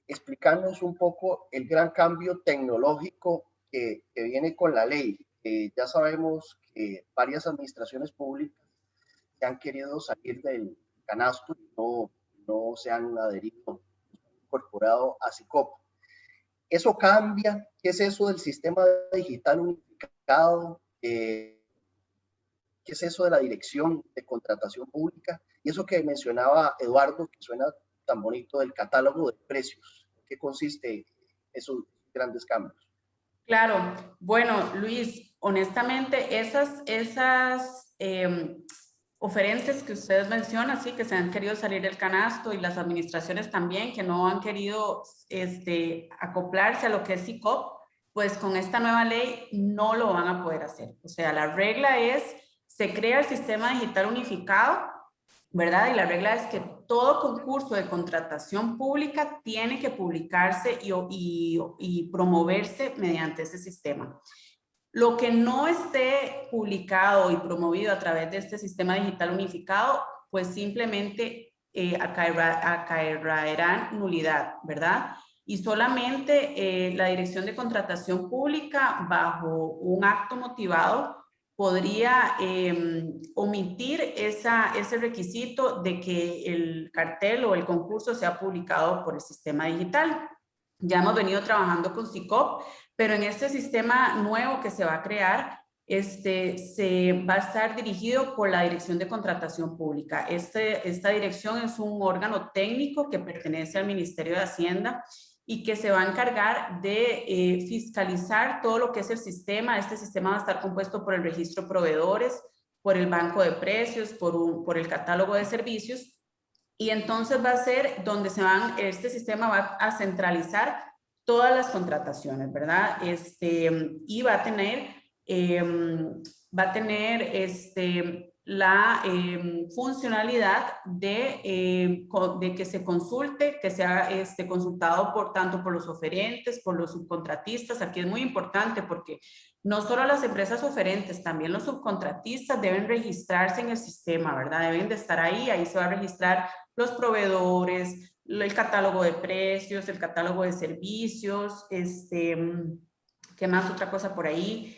Speaker 3: explicarnos un poco el gran cambio tecnológico que viene con la ley. Ya sabemos que varias administraciones públicas se han querido salir del canasto y no se han adherido, incorporado a SICOP. ¿Eso cambia? ¿Qué es eso del sistema digital unificado? ¿Qué es eso de la dirección de contratación pública? Y eso que mencionaba Eduardo, que suena tan bonito, del catálogo de precios. ¿Qué consiste esos grandes cambios?
Speaker 5: Claro, bueno, Luis, honestamente, esas oferentes que ustedes mencionan, sí, que se han querido salir del canasto y las administraciones también que no han querido acoplarse a lo que es SICOP, pues con esta nueva ley no lo van a poder hacer. O sea, la regla es, se crea el sistema digital unificado, ¿verdad? Y la regla es que todo concurso de contratación pública tiene que publicarse y promoverse mediante ese sistema. Lo que no esté publicado y promovido a través de este sistema digital unificado, pues simplemente acaerán nulidad, ¿verdad? Y solamente la Dirección de Contratación Pública, bajo un acto motivado, podría omitir ese requisito de que el cartel o el concurso sea publicado por el sistema digital. Ya hemos venido trabajando con SICOP, pero en este sistema nuevo que se va a crear, se va a estar dirigido por la Dirección de Contratación Pública. Esta dirección es un órgano técnico que pertenece al Ministerio de Hacienda y que se va a encargar de fiscalizar todo lo que es el sistema. Este sistema va a estar compuesto por el registro de proveedores, por el banco de precios, por el catálogo de servicios. Y entonces va a ser donde este sistema va a centralizar todas las contrataciones, ¿verdad? Y va a tener la funcionalidad de que se consulte, que sea consultado tanto por los oferentes, por los subcontratistas. Aquí es muy importante porque no solo las empresas oferentes, también los subcontratistas deben registrarse en el sistema, ¿verdad? Deben de estar ahí se va a registrar los proveedores, el catálogo de precios, el catálogo de servicios, ¿qué más? Otra cosa por ahí.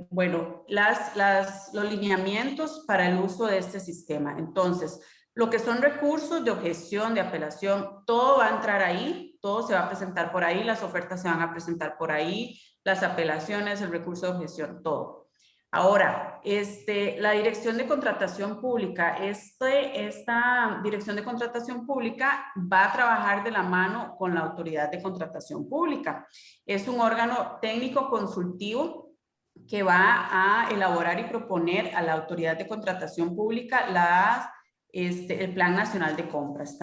Speaker 5: Bueno, los lineamientos para el uso de este sistema. Entonces, lo que son recursos de objeción, de apelación, todo va a entrar ahí, todo se va a presentar por ahí, las ofertas se van a presentar por ahí, las apelaciones, el recurso de objeción, todo. Ahora, la Dirección de Contratación Pública, esta Dirección de Contratación Pública va a trabajar de la mano con la Autoridad de Contratación Pública. Es un órgano técnico consultivo que va a elaborar y proponer a la Autoridad de Contratación Pública el Plan Nacional de Compras,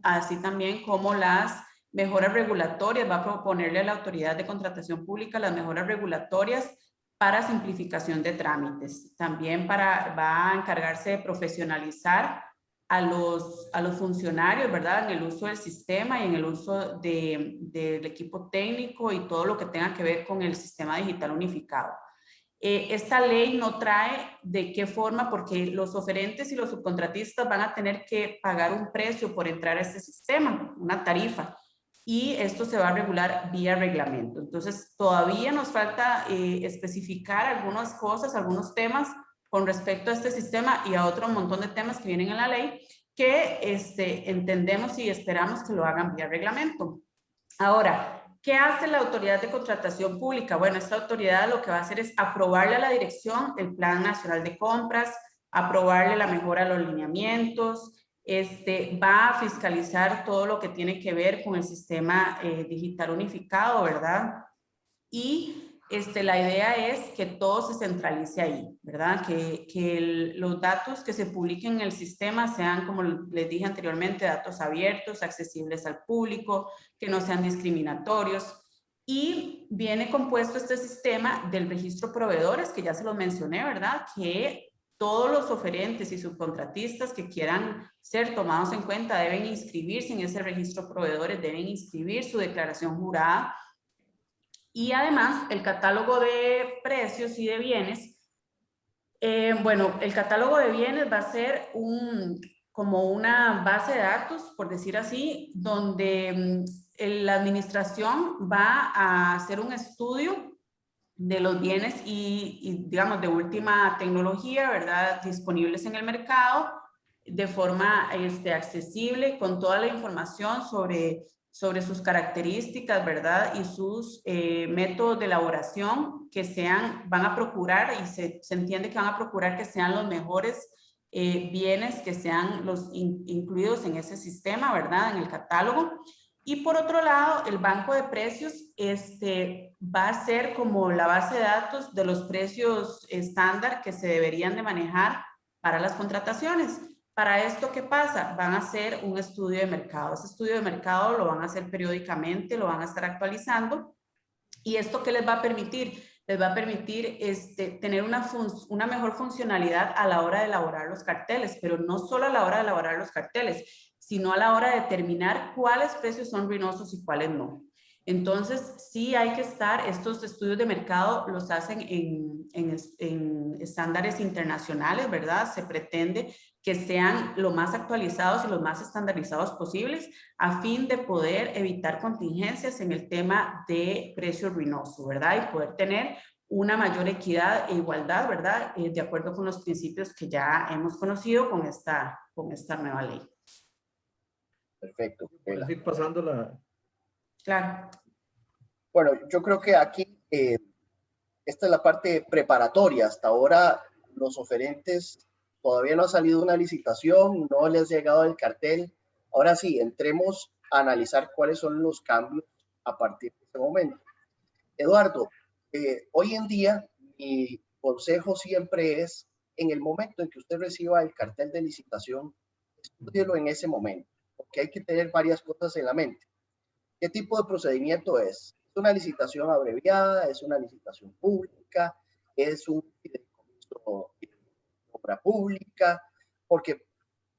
Speaker 5: así también como las mejoras regulatorias, va a proponerle a la autoridad de contratación pública las mejoras regulatorias para simplificación de trámites. También va a encargarse de profesionalizar a los funcionarios, ¿verdad? En el uso del sistema y en el uso del equipo técnico y todo lo que tenga que ver con el sistema digital unificado. Esta ley no trae de qué forma, porque los oferentes y los subcontratistas van a tener que pagar un precio por entrar a este sistema, una tarifa, y esto se va a regular vía reglamento. Entonces, todavía nos falta especificar algunas cosas, algunos temas con respecto a este sistema y a otro montón de temas que vienen en la ley que entendemos y esperamos que lo hagan vía reglamento. Ahora, ¿qué hace la autoridad de contratación pública? Bueno, esta autoridad lo que va a hacer es aprobarle a la dirección el Plan Nacional de Compras, aprobarle la mejora de los lineamientos, va a fiscalizar todo lo que tiene que ver con el sistema digital unificado, ¿verdad? Y la idea es que todo se centralice ahí, ¿verdad? Que los datos que se publiquen en el sistema sean, como les dije anteriormente, datos abiertos, accesibles al público, que no sean discriminatorios. Y viene compuesto este sistema del registro proveedores, que ya se lo mencioné, ¿verdad? Que todos los oferentes y subcontratistas que quieran ser tomados en cuenta deben inscribirse en ese registro proveedores, deben inscribir su declaración jurada. Y además, el catálogo de precios y de bienes, bueno, el catálogo de bienes va a ser como una base de datos, por decir así, donde la administración va a hacer un estudio de los bienes y digamos, de última tecnología, ¿verdad?, disponibles en el mercado, de forma accesible, con toda la información sobre sus características, ¿verdad? Y sus métodos de elaboración que van a procurar, y se entiende que van a procurar que sean los mejores bienes, que sean los incluidos en ese sistema, ¿verdad? En el catálogo. Y por otro lado, el banco de precios va a ser como la base de datos de los precios estándar que se deberían de manejar para las contrataciones. Para esto, ¿qué pasa? Van a hacer un estudio de mercado. Ese estudio de mercado lo van a hacer periódicamente, lo van a estar actualizando. ¿Y esto qué les va a permitir? Les va a permitir tener una mejor funcionalidad a la hora de elaborar los carteles, pero no solo a la hora de elaborar los carteles, sino a la hora de determinar cuáles precios son ruinosos y cuáles no. Entonces, sí hay que estos estudios de mercado los hacen en estándares internacionales, ¿verdad? Se pretende que sean lo más actualizados y los más estandarizados posibles a fin de poder evitar contingencias en el tema de precio ruinoso, ¿verdad? Y poder tener una mayor equidad e igualdad, ¿verdad? De acuerdo con los principios que ya hemos conocido con esta nueva ley.
Speaker 3: Perfecto.
Speaker 4: ¿Puedes ir pasando la...?
Speaker 5: Claro.
Speaker 3: Bueno, yo creo que aquí esta es la parte preparatoria. Hasta ahora los oferentes todavía no ha salido una licitación, no les ha llegado el cartel. Ahora sí, entremos a analizar cuáles son los cambios a partir de este momento. Eduardo, hoy en día mi consejo siempre es, en el momento en que usted reciba el cartel de licitación, estúdielo en ese momento, porque hay que tener varias cosas en la mente. ¿Qué tipo de procedimiento es? ¿Es una licitación abreviada? ¿Es una licitación pública? ¿Es un fideicomiso de obra pública? Porque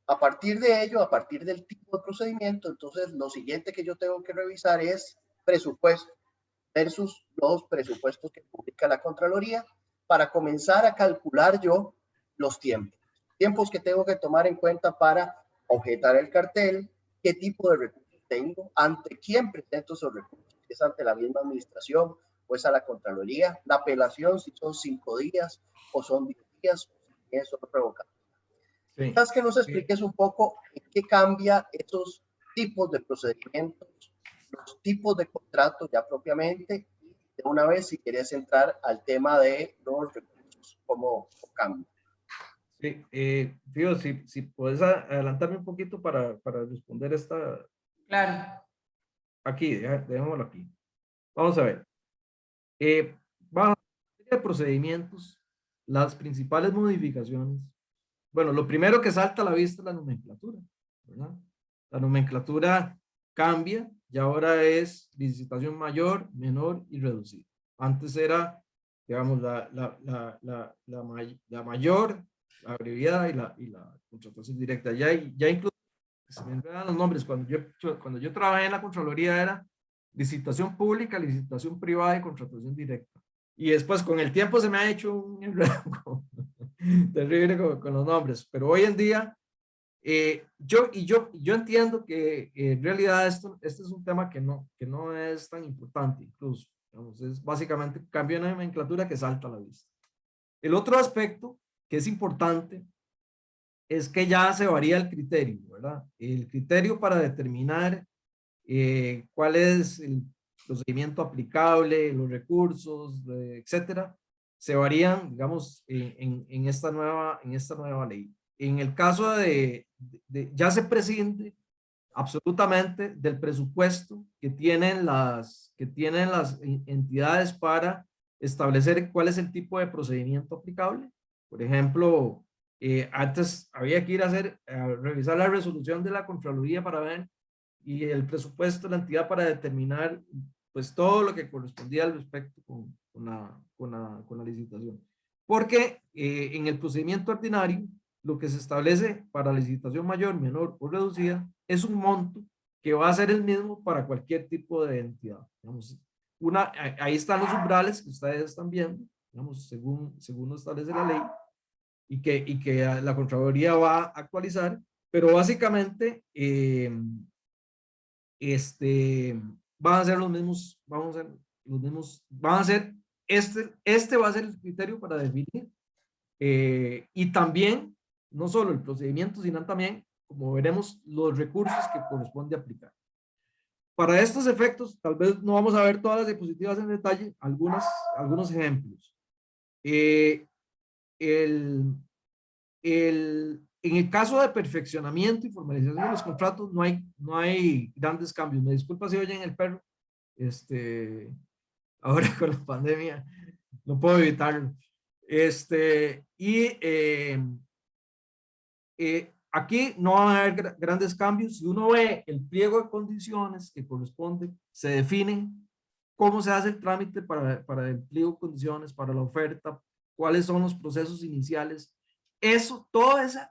Speaker 3: a partir de ello, a partir del tipo de procedimiento, entonces lo siguiente que yo tengo que revisar es presupuesto versus los presupuestos que publica la Contraloría para comenzar a calcular yo los tiempos que tengo que tomar en cuenta para objetar el cartel, qué tipo de recursos tengo, ante quién presento esos recursos, si es ante la misma administración o es a la Contraloría, la apelación si son 5 días o son 10 días, o si es solo revocatoria.
Speaker 4: Sí.
Speaker 3: Quizás que nos expliques un poco en qué cambia esos tipos de procedimientos, los tipos de contratos ya propiamente, y de una vez si quieres entrar al tema de los recursos, cómo cambia.
Speaker 4: Sí, Fío, si puedes adelantarme un poquito para responder esta.
Speaker 5: Claro.
Speaker 4: Aquí, dejémoslo aquí. Vamos a ver. Bajo la de procedimientos, las principales modificaciones. Bueno, lo primero que salta a la vista es la nomenclatura, ¿verdad? La nomenclatura cambia y ahora es licitación mayor, menor y reducida. Antes era, digamos, la mayor, la abreviada y la contratación directa. Ya incluso, se me enredan los nombres, cuando yo trabajé en la Contraloría era licitación pública, licitación privada y contratación directa. Y después con el tiempo se me ha hecho un enredo terrible con los nombres, pero hoy en día yo entiendo que en realidad este es un tema que no es tan importante, incluso, digamos, es básicamente un cambio de nomenclatura que salta a la vista. El otro aspecto que es importante es que ya se varía el criterio, ¿verdad? El criterio para determinar cuál es el procedimiento aplicable, los recursos, etcétera, se varían, digamos, en esta nueva ley. En el caso ya se prescinde absolutamente del presupuesto que tienen las entidades para establecer cuál es el tipo de procedimiento aplicable. Por ejemplo, antes había que ir a revisar la resolución de la Contraloría para ver y el presupuesto de la entidad para determinar pues todo lo que correspondía al respecto con la licitación. Porque en el procedimiento ordinario lo que se establece para licitación mayor, menor o reducida es un monto que va a ser el mismo para cualquier tipo de entidad. Digamos, ahí están los umbrales que ustedes están viendo, digamos, según lo establece la ley y que la Contraloría va a actualizar, pero básicamente van a ser los mismos, van a ser, este va a ser el criterio para definir, y también, no solo el procedimiento, sino también, como veremos, los recursos que corresponde aplicar. Para estos efectos, tal vez no vamos a ver todas las diapositivas en detalle, algunos ejemplos. En el caso de perfeccionamiento y formalización de los contratos, no hay grandes cambios. Me disculpa si oyen el perro. Ahora con la pandemia no puedo evitarlo. Aquí no van a haber grandes cambios. Si uno ve el pliego de condiciones que corresponde, se define cómo se hace el trámite para el pliego de condiciones, para la oferta, cuáles son los procesos iniciales. Eso, todo ese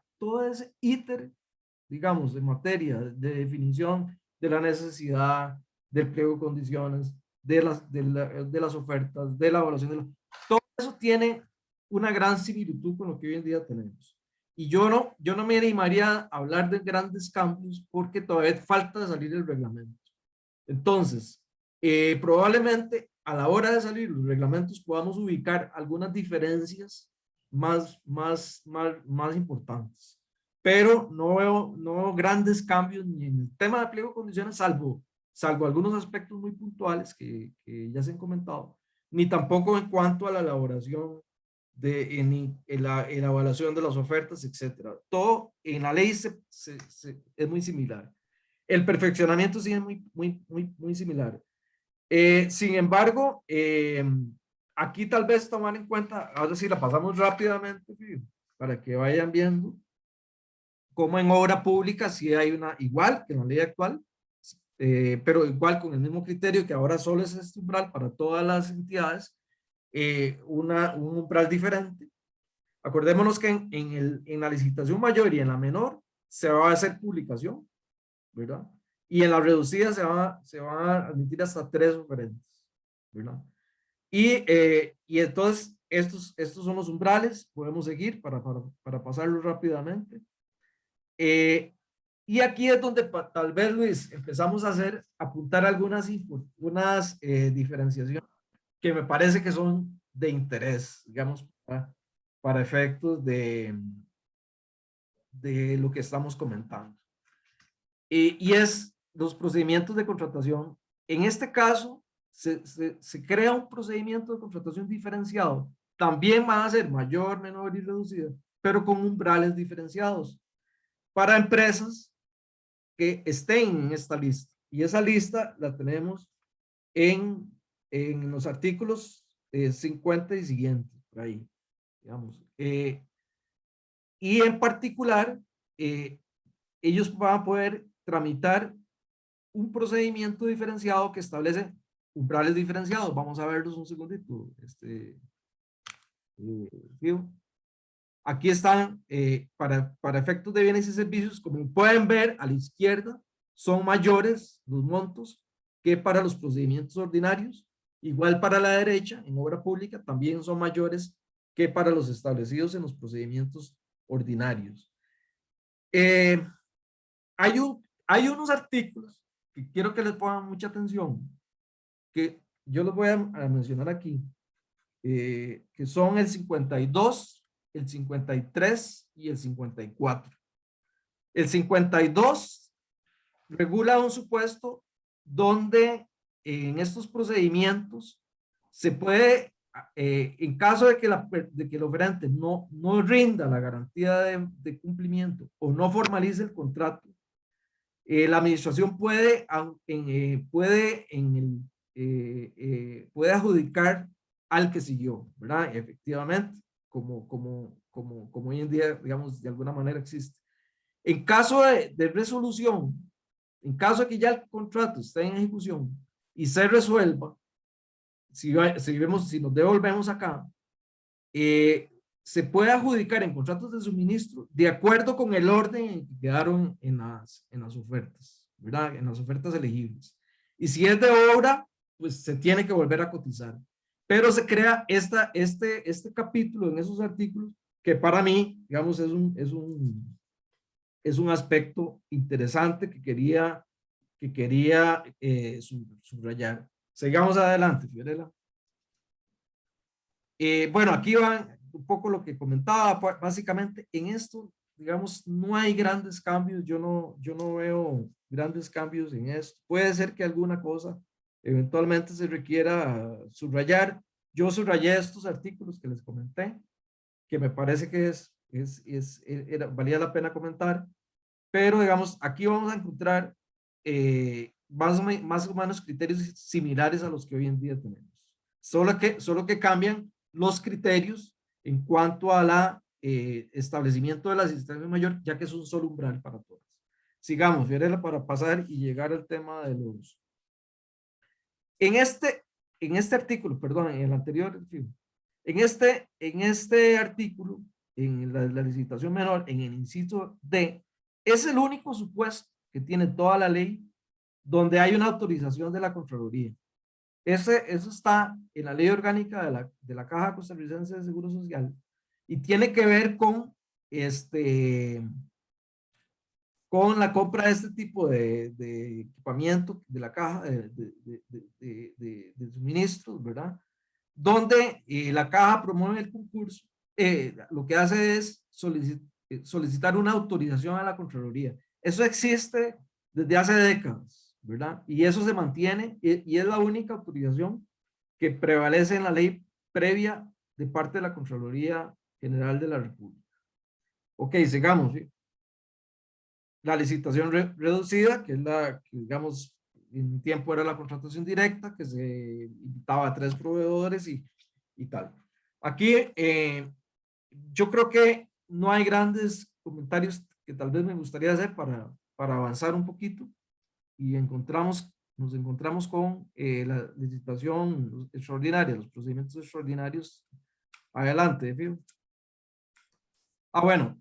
Speaker 4: íter, digamos, en materia de definición de la necesidad, del pliego de condiciones, de las ofertas, de la evaluación, todo eso tiene una gran similitud con lo que hoy en día tenemos. Y yo no me animaría a hablar de grandes cambios porque todavía falta salir el reglamento. Entonces, probablemente a la hora de salir los reglamentos podamos ubicar algunas diferencias más importantes. Pero no veo grandes cambios ni en el tema de pliego de condiciones, salvo algunos aspectos muy puntuales que ya se han comentado, ni tampoco en cuanto a la elaboración en la evaluación de las ofertas, etcétera. Todo en la ley es muy similar. El perfeccionamiento sí es muy similar. Sin embargo, aquí tal vez tomar en cuenta, ahora sí la pasamos rápidamente para que vayan viendo cómo en obra pública sí hay igual que en la ley actual, pero igual con el mismo criterio que ahora solo es este umbral para todas las entidades, un umbral diferente. Acordémonos que en la licitación mayor y en la menor se va a hacer publicación, ¿verdad? Y en la reducida se van a admitir hasta 3 oferentes, ¿verdad? Y entonces estos son los umbrales, podemos seguir para pasarlo rápidamente. Y aquí es donde tal vez, Luis, empezamos a apuntar algunas diferenciaciones que me parece que son de interés, digamos, para efectos de lo que estamos comentando. Y es los procedimientos de contratación. En este caso, se crea un procedimiento de contratación diferenciado. También van a ser mayor, menor y reducido, pero con umbrales diferenciados para empresas que estén en esta lista. Y esa lista la tenemos en los artículos 50 y siguientes, por ahí, digamos. Y en particular, ellos van a poder tramitar un procedimiento diferenciado que establece umbrales diferenciados. Vamos a verlos un segundito. Aquí están, para efectos de bienes y servicios, como pueden ver a la izquierda, son mayores los montos que para los procedimientos ordinarios. Igual para la derecha, en obra pública, también son mayores que para los establecidos en los procedimientos ordinarios. Hay unos artículos que quiero que les pongan mucha atención, que yo los voy a mencionar aquí, que son el 52, el 53 y el 54. El 52 regula un supuesto donde en estos procedimientos se puede, en caso de que el oferente no rinda la garantía de cumplimiento o no formalice el contrato, la administración puede adjudicar al que siguió, ¿verdad? Efectivamente, como hoy en día, digamos, de alguna manera existe. En caso de resolución, en caso de que ya el contrato esté en ejecución y se resuelva, si nos devolvemos acá, se puede adjudicar en contratos de suministro de acuerdo con el orden en que quedaron en las ofertas, ¿verdad? En las ofertas elegibles. Y si es de obra, pues se tiene que volver a cotizar. Pero se crea este capítulo en esos artículos que para mí, digamos, es un aspecto interesante que quería subrayar. Sigamos adelante, Fiorella. Bueno, aquí van un poco lo que comentaba. Básicamente en esto, digamos, no hay grandes cambios. Yo no veo grandes cambios en esto. Puede ser que alguna cosa eventualmente se requiera subrayar. Yo subrayé estos artículos que les comenté, que me parece que valía la pena comentar, pero digamos, aquí vamos a encontrar más o menos criterios similares a los que hoy en día tenemos. Solo que cambian los criterios en cuanto a la establecimiento de la asistencia mayor, ya que es un solo umbral para todas. Sigamos, Fiorella, para pasar y llegar al tema de los... En este artículo, perdón, en el anterior, en este artículo, en la licitación menor, en el inciso D, es el único supuesto que tiene toda la ley donde hay una autorización de la Contraloría. Eso está en la ley orgánica de la Caja Costarricense de Seguro Social y tiene que ver con la compra de este tipo de equipamiento de la caja de suministros, ¿verdad? Donde la caja promueve el concurso, lo que hace es solicitar una autorización a la Contraloría. Eso existe desde hace décadas, ¿verdad? Y eso se mantiene y es la única autorización que prevalece en la ley previa de parte de la Contraloría General de la República. Ok, sigamos, ¿sí? La licitación reducida, que es la que, digamos, en un tiempo era la contratación directa, que se invitaba a 3 proveedores y tal. Aquí, yo creo que no hay grandes comentarios que tal vez me gustaría hacer para avanzar un poquito y nos encontramos con la licitación extraordinaria, los procedimientos extraordinarios. Adelante, Fío. Bueno,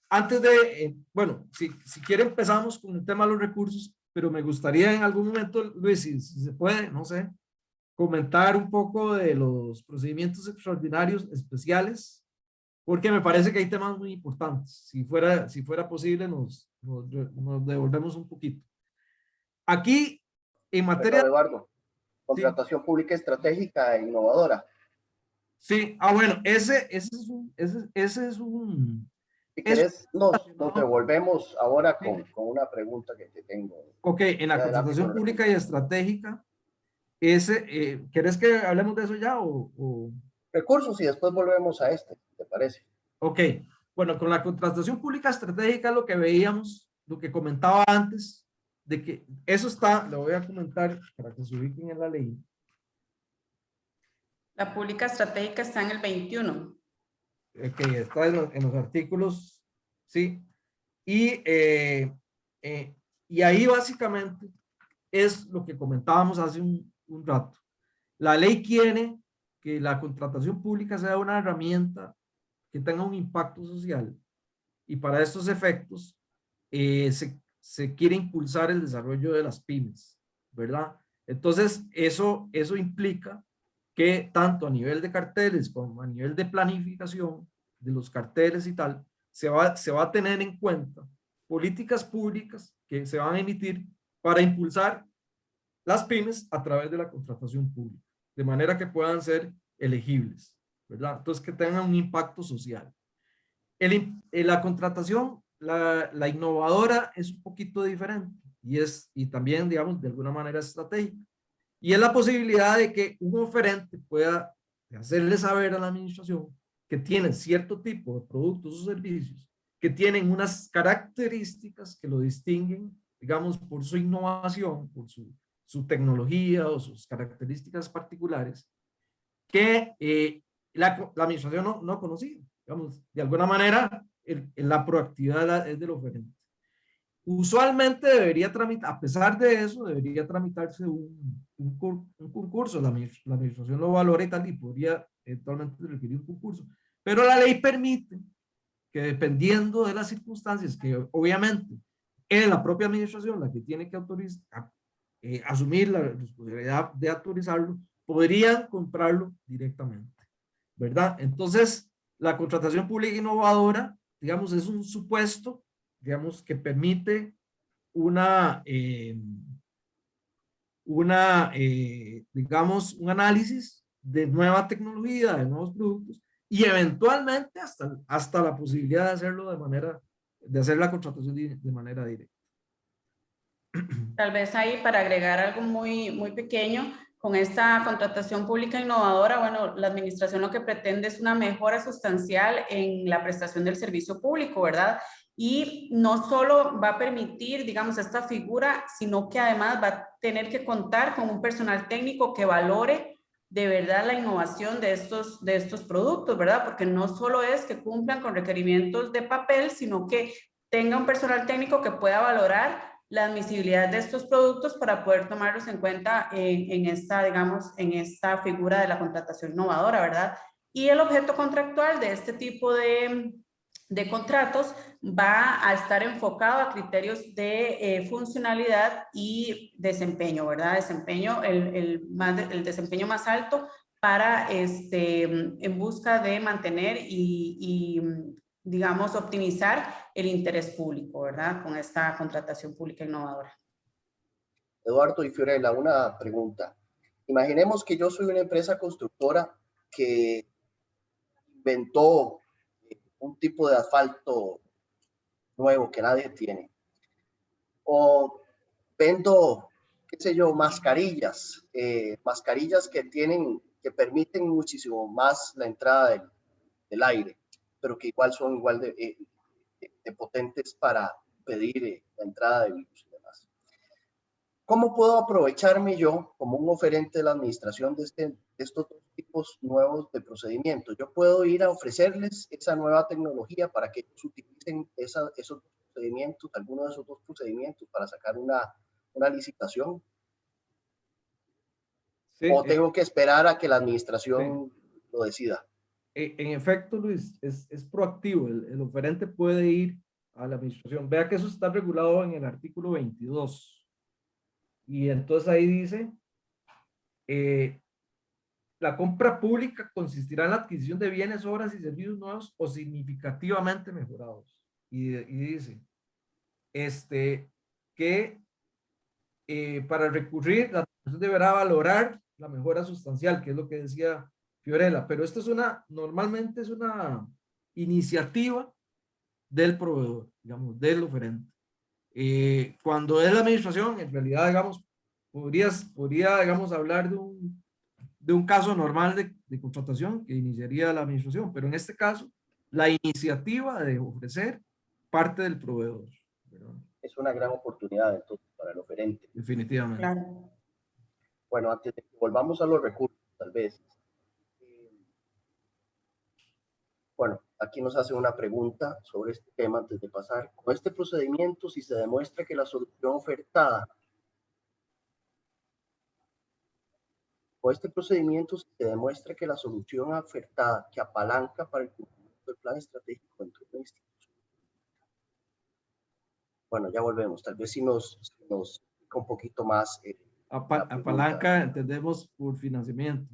Speaker 4: antes de, bueno, si quiere empezamos con el tema de los recursos, pero me gustaría en algún momento, Luis, si se puede, no sé, comentar un poco de los procedimientos extraordinarios especiales, porque me parece que hay temas muy importantes. Si fuera posible, nos devolvemos un poquito. Aquí, en materia...
Speaker 3: Perdón, Eduardo, contratación pública estratégica e innovadora.
Speaker 4: Sí, bueno, ese es un...
Speaker 3: Si querés, nos devolvemos ahora con una pregunta que te tengo.
Speaker 4: Ok, en la contratación pública y estratégica, ¿querés que hablemos de eso ya o...?
Speaker 3: Recursos y después volvemos a ¿te parece?
Speaker 4: Ok, bueno, con la contratación pública estratégica lo que veíamos, lo que comentaba antes, de que eso está, lo voy a comentar para que se ubiquen en la ley.
Speaker 5: La pública estratégica está en el 21.
Speaker 4: Ok, está en los artículos, sí. Y Y ahí básicamente es lo que comentábamos hace un rato. La ley quiere que la contratación pública sea una herramienta que tenga un impacto social, y para estos efectos se quiere impulsar el desarrollo de las pymes, ¿verdad? Entonces, eso implica que tanto a nivel de carteles como a nivel de planificación de los carteles y tal, se va a tener en cuenta políticas públicas que se van a emitir para impulsar las pymes a través de la contratación pública, de manera que puedan ser elegibles, ¿verdad? Entonces, que tengan un impacto social. La contratación, la innovadora es un poquito diferente y también, digamos, de alguna manera estratégica. Y es la posibilidad de que un oferente pueda hacerle saber a la administración que tienen cierto tipo de productos o servicios que tienen unas características que lo distinguen, digamos, por su innovación, por su tecnología o sus características particulares, que la administración no conocía. Digamos, de alguna manera, la proactividad es del oferente. Usualmente debería tramitar, a pesar de eso, debería tramitarse un concurso. La administración lo valora y tal, y podría eventualmente requerir un concurso. Pero la ley permite que, dependiendo de las circunstancias, que obviamente es la propia administración la que tiene que asumir la responsabilidad de autorizarlo, podrían comprarlo directamente, ¿verdad? Entonces, la contratación pública innovadora, digamos, es un supuesto, digamos, que permite digamos, un análisis de nueva tecnología, de nuevos productos, y eventualmente hasta la posibilidad de hacerlo de hacer la contratación de manera directa.
Speaker 5: Tal vez ahí para agregar algo muy, muy pequeño, con esta contratación pública innovadora, bueno, la administración lo que pretende es una mejora sustancial en la prestación del servicio público, ¿verdad? Y no solo va a permitir, digamos, esta figura, sino que además va a tener que contar con un personal técnico que valore de verdad la innovación de estos productos, ¿verdad? Porque no solo es que cumplan con requerimientos de papel, sino que tenga un personal técnico que pueda valorar la admisibilidad de estos productos para poder tomarlos en cuenta en esta, digamos, en esta figura de la contratación innovadora, ¿verdad? Y el objeto contractual de este tipo de contratos va a estar enfocado a criterios de funcionalidad y desempeño, ¿verdad? Desempeño, el desempeño más alto para en busca de mantener y digamos, optimizar el interés público, ¿verdad? Con esta contratación pública innovadora.
Speaker 3: Eduardo y Fiorella, una pregunta. Imaginemos que yo soy una empresa constructora que inventó un tipo de asfalto nuevo que nadie tiene. O vendo, qué sé yo, mascarillas que permiten muchísimo más la entrada del aire, pero que igual son igual de potentes para impedir la entrada de virus y demás. ¿Cómo puedo aprovecharme yo como un oferente de la administración de estos dos tipos nuevos de procedimientos? Yo puedo ir a ofrecerles esa nueva tecnología para que ellos utilicen esos procedimientos, algunos de esos dos procedimientos para sacar una licitación.
Speaker 4: Sí,
Speaker 3: ¿O tengo que esperar a que la administración lo decida?
Speaker 4: En efecto, Luis, es proactivo. El oferente puede ir a la administración. Vea que eso está regulado en el artículo 22. Y entonces ahí dice, la compra pública consistirá en la adquisición de bienes, obras y servicios nuevos o significativamente mejorados. Y dice, que para recurrir, la administración deberá valorar la mejora sustancial, que es lo que decía Fiorella, pero esto normalmente es una iniciativa del proveedor, digamos, del oferente. Cuando es la administración, en realidad, digamos, podría digamos, hablar de un caso normal de contratación que iniciaría la administración, pero en este caso, la iniciativa de ofrecer parte del proveedor, ¿verdad?
Speaker 3: Es una gran oportunidad entonces para el oferente.
Speaker 4: Definitivamente.
Speaker 5: Claro.
Speaker 3: Bueno, antes de que volvamos a los recursos, tal vez. Bueno, aquí nos hace una pregunta sobre este tema antes de pasar. Con este procedimiento, si se demuestra que la solución ofertada, que apalanca para el cumplimiento del plan estratégico dentro de la institución. Bueno, ya volvemos. Tal vez si nos explica un poquito más.
Speaker 4: Apalanca entendemos por financiamiento.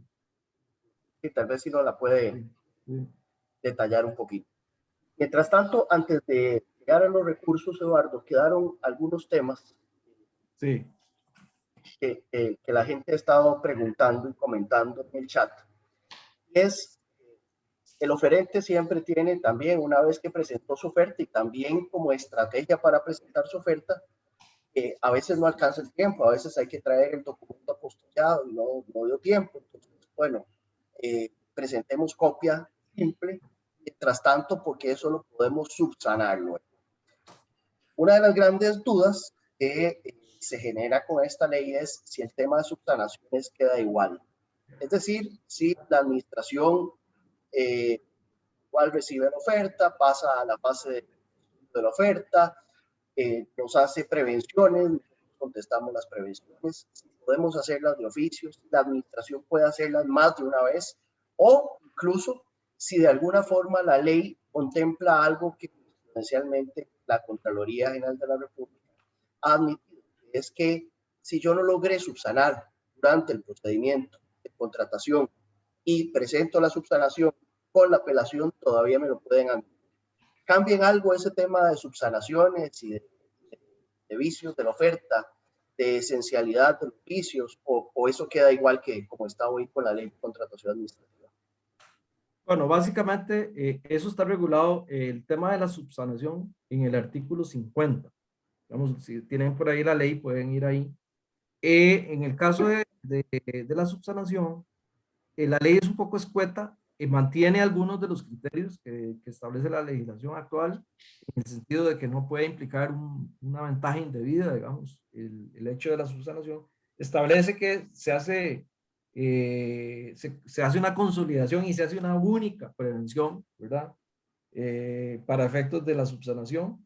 Speaker 3: Sí, tal vez si nos la puede
Speaker 4: Sí.
Speaker 3: detallar un poquito. Mientras tanto, antes de llegar a los recursos, Eduardo, quedaron algunos temas
Speaker 4: Sí.
Speaker 3: que la gente ha estado preguntando y comentando en el chat. Es, el oferente siempre tiene también, una vez que presentó su oferta y también como estrategia para presentar su oferta, a veces no alcanza el tiempo, a veces hay que traer el documento apostillado y no dio tiempo. Entonces, bueno, presentemos copia simple, mientras tanto, porque eso lo podemos subsanar luego. Una de las grandes dudas que se genera con esta ley es si el tema de subsanaciones queda igual. Es decir, si la administración igual recibe la oferta, pasa a la fase de la oferta, nos hace prevenciones, contestamos las prevenciones, si podemos hacerlas de oficio, si la administración puede hacerlas más de una vez, o incluso si de alguna forma la ley contempla algo que potencialmente la Contraloría General de la República ha admitido, es que si yo no logré subsanar durante el procedimiento de contratación y presento la subsanación con la apelación, todavía me lo pueden admitir. Cambien algo ese tema de subsanaciones y de vicios de la oferta, de esencialidad de los vicios, o eso queda igual que como está hoy con la ley de contratación administrativa.
Speaker 4: Bueno, básicamente eso está regulado, el tema de la subsanación en el artículo 50. Digamos, si tienen por ahí la ley, pueden ir ahí. En el caso de la subsanación, la ley es un poco escueta, mantiene algunos de los criterios que establece la legislación actual, en el sentido de que no puede implicar una ventaja indebida, digamos, el hecho de la subsanación. Establece que se hace una consolidación y se hace una única prevención, ¿verdad? Para efectos de la subsanación.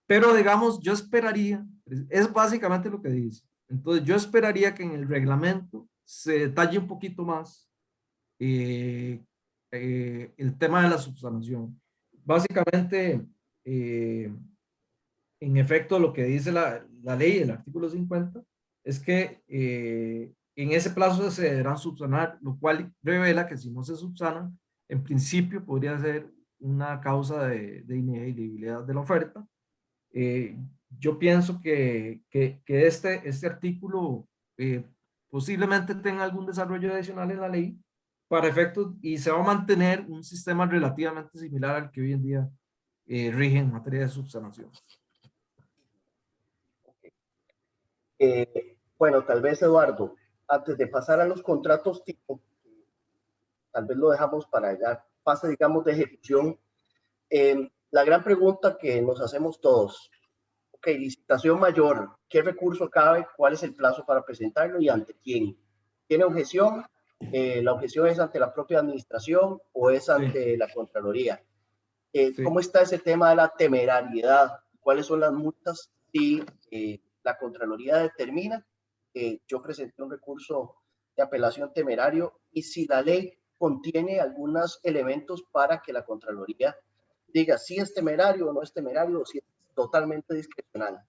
Speaker 4: Pero digamos, yo esperaría, es básicamente lo que dice. Entonces, yo esperaría que en el reglamento se detalle un poquito más el tema de la subsanación. Básicamente, en efecto, lo que dice la ley, el artículo 50, es que en ese plazo se deberán subsanar, lo cual revela que si no se subsanan, en principio podría ser una causa de inelegibilidad de la oferta. Yo pienso que este artículo posiblemente tenga algún desarrollo adicional en la ley para efectos y se va a mantener un sistema relativamente similar al que hoy en día rige en materia de subsanación.
Speaker 3: Bueno, tal vez, Eduardo, antes de pasar a los contratos tipo, tal vez lo dejamos para allá, fase, digamos, de ejecución. La gran pregunta que nos hacemos todos, ok, licitación mayor, ¿qué recurso cabe? ¿Cuál es el plazo para presentarlo y ante quién? ¿Tiene objeción? ¿La objeción es ante la propia administración o es ante la Contraloría? ¿Cómo está ese tema de la temerariedad? ¿Cuáles son las multas si la Contraloría determina que yo presenté un recurso de apelación temerario y si la ley contiene algunos elementos para que la Contraloría diga si es temerario o no es temerario o si es totalmente discrecional?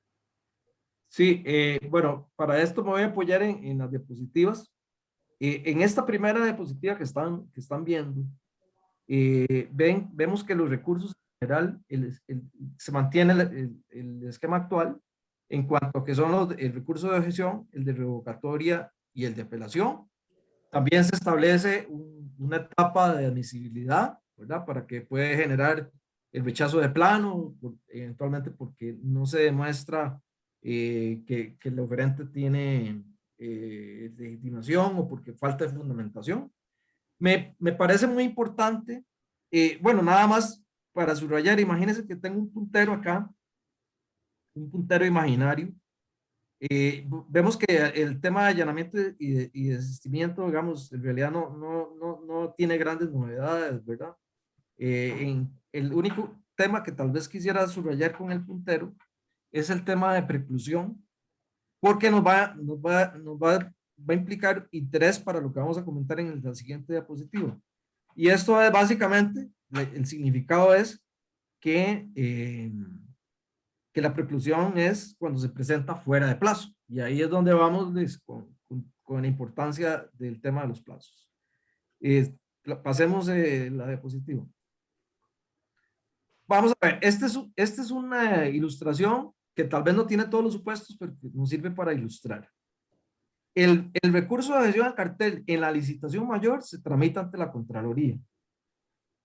Speaker 4: Sí, bueno, para esto me voy a apoyar en las diapositivas. En esta primera diapositiva que están viendo, vemos que los recursos en general se mantiene el esquema actual en cuanto a que son el recurso de objeción, el de revocatoria y el de apelación. También se establece una etapa de admisibilidad, ¿verdad? Para que puede generar el rechazo de plano, eventualmente porque no se demuestra que el oferente tiene legitimación o porque falta de fundamentación. Me parece muy importante, bueno, nada más para subrayar, imagínense que tengo un puntero acá, un puntero imaginario. Vemos que el tema de allanamiento y desistimiento, digamos, en realidad no tiene grandes novedades, ¿verdad? El único tema que tal vez quisiera subrayar con el puntero es el tema de preclusión, porque va a implicar interés para lo que vamos a comentar en la siguiente diapositiva. Y esto es básicamente, el significado es que la preclusión es cuando se presenta fuera de plazo. Y ahí es donde vamos con la importancia del tema de los plazos. Pasemos la diapositiva. Vamos a ver, esta es una ilustración que tal vez no tiene todos los supuestos, pero que nos sirve para ilustrar. El recurso de adhesión al cartel en la licitación mayor se tramita ante la Contraloría.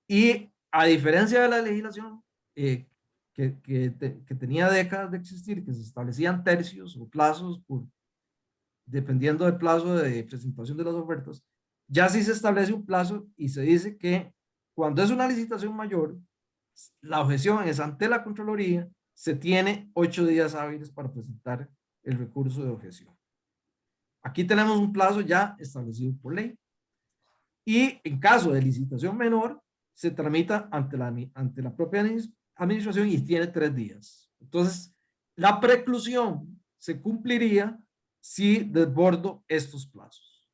Speaker 4: Y a diferencia de la legislación que tenía décadas de existir, que se establecían tercios o plazos dependiendo del plazo de presentación de las ofertas, ya sí se establece un plazo y se dice que cuando es una licitación mayor, la objeción es ante la Contraloría, se tiene 8 días hábiles para presentar el recurso de objeción. Aquí tenemos un plazo ya establecido por ley. Y en caso de licitación menor, se tramita ante la propia administración y tiene 3 días. Entonces, la preclusión se cumpliría si desbordo estos plazos.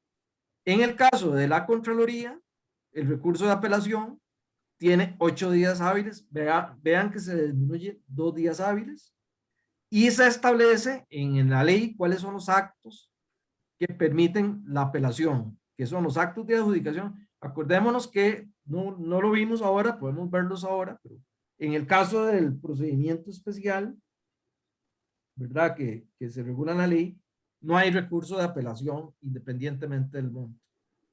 Speaker 4: En el caso de la Contraloría, el recurso de apelación tiene 8 días hábiles. Vean que se disminuye 2 días hábiles. Y se establece en la ley cuáles son los actos que permiten la apelación, que son los actos de adjudicación. Acordémonos que no lo vimos ahora, podemos verlos ahora, pero en el caso del procedimiento especial, ¿verdad? Que se regula en la ley, no hay recurso de apelación independientemente del monto.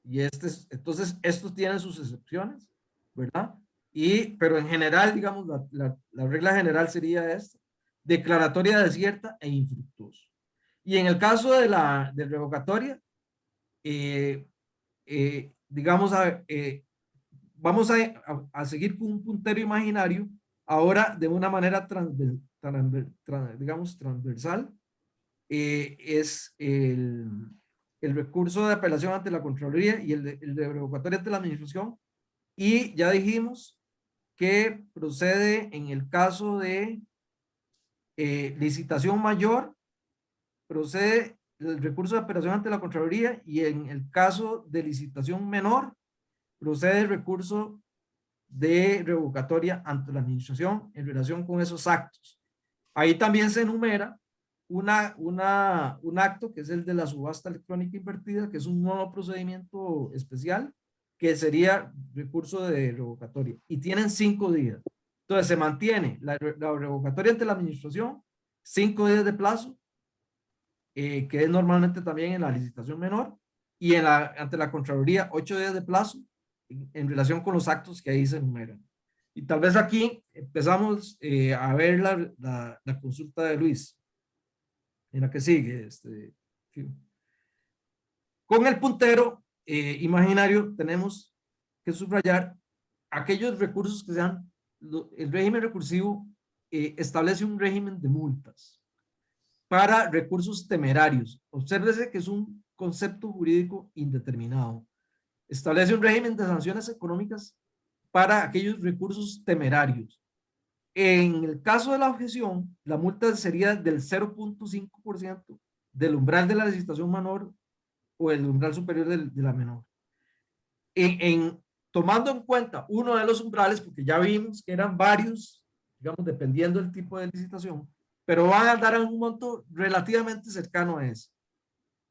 Speaker 4: Y entonces, estos tienen sus excepciones, ¿verdad? Pero en general, digamos, la regla general sería esta: declaratoria desierta e infructuosa. Y en el caso de revocatoria, digamos, vamos a seguir con un puntero imaginario, ahora de una manera digamos, transversal. Es el recurso de apelación ante la Contraloría y el de revocatoria ante la administración. Y ya dijimos que procede en el caso de licitación mayor, procede el recurso de apelación ante la Contraloría, y en el caso de licitación menor, procede el recurso de revocatoria ante la administración en relación con esos actos. Ahí también se enumera un acto que es el de la subasta electrónica invertida, que es un nuevo procedimiento especial, que sería recurso de revocatoria, y tienen 5 días. Entonces se mantiene la revocatoria ante la administración, 5 días de plazo, que es normalmente también en la licitación menor, y ante la Contraloría 8 días de plazo en relación con los actos que ahí se enumeran. Y tal vez aquí empezamos a ver la consulta de Luis, en la que sigue. Con el puntero imaginario tenemos que subrayar aquellos recursos que sean, el régimen recursivo establece un régimen de multas para recursos temerarios. Obsérvese que es un concepto jurídico indeterminado. Establece un régimen de sanciones económicas para aquellos recursos temerarios. En el caso de la objeción, la multa sería del 0.5% del umbral de la licitación menor o el umbral superior de la menor. Tomando en cuenta uno de los umbrales, porque ya vimos que eran varios, digamos, dependiendo del tipo de licitación, pero van a dar a un monto relativamente cercano a ese.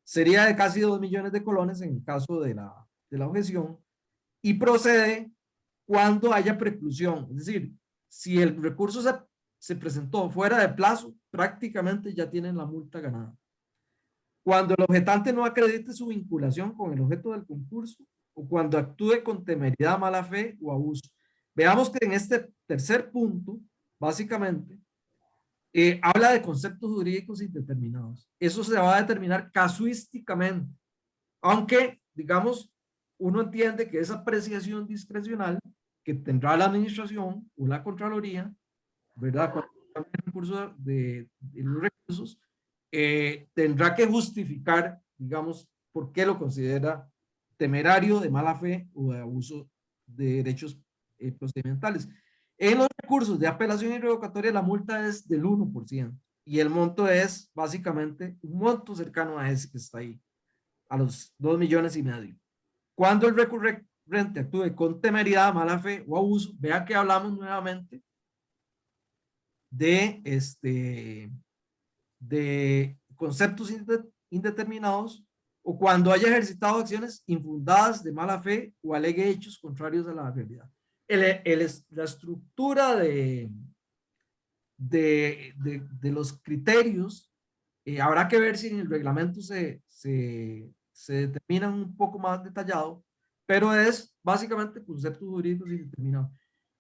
Speaker 4: Sería de casi 2 millones de colones en el caso de la objeción, y procede cuando haya preclusión. Es decir, si el recurso se presentó fuera de plazo, prácticamente ya tienen la multa ganada. Cuando el objetante no acredite su vinculación con el objeto del concurso, o cuando actúe con temeridad, mala fe o abuso. Veamos que en este tercer punto, básicamente, habla de conceptos jurídicos indeterminados. Eso se va a determinar casuísticamente, aunque, digamos, uno entiende que esa apreciación discrecional que tendrá la administración o la Contraloría, ¿verdad? Cuando el recurso de los recursos, tendrá que justificar, digamos, por qué lo considera temerario, de mala fe o de abuso de derechos procedimentales. En los recursos de apelación y revocatoria la multa es del 1% y el monto es básicamente un monto cercano a ese que está ahí, a los 2,5 millones. Cuando el recurrente actúe con temeridad, mala fe o abuso, vea que hablamos nuevamente de conceptos indeterminados, o cuando haya ejercitado acciones infundadas de mala fe o alegue hechos contrarios a la realidad. La estructura de los criterios, habrá que ver si en el reglamento se determinan un poco más detallado, pero es básicamente conceptos jurídicos indeterminados.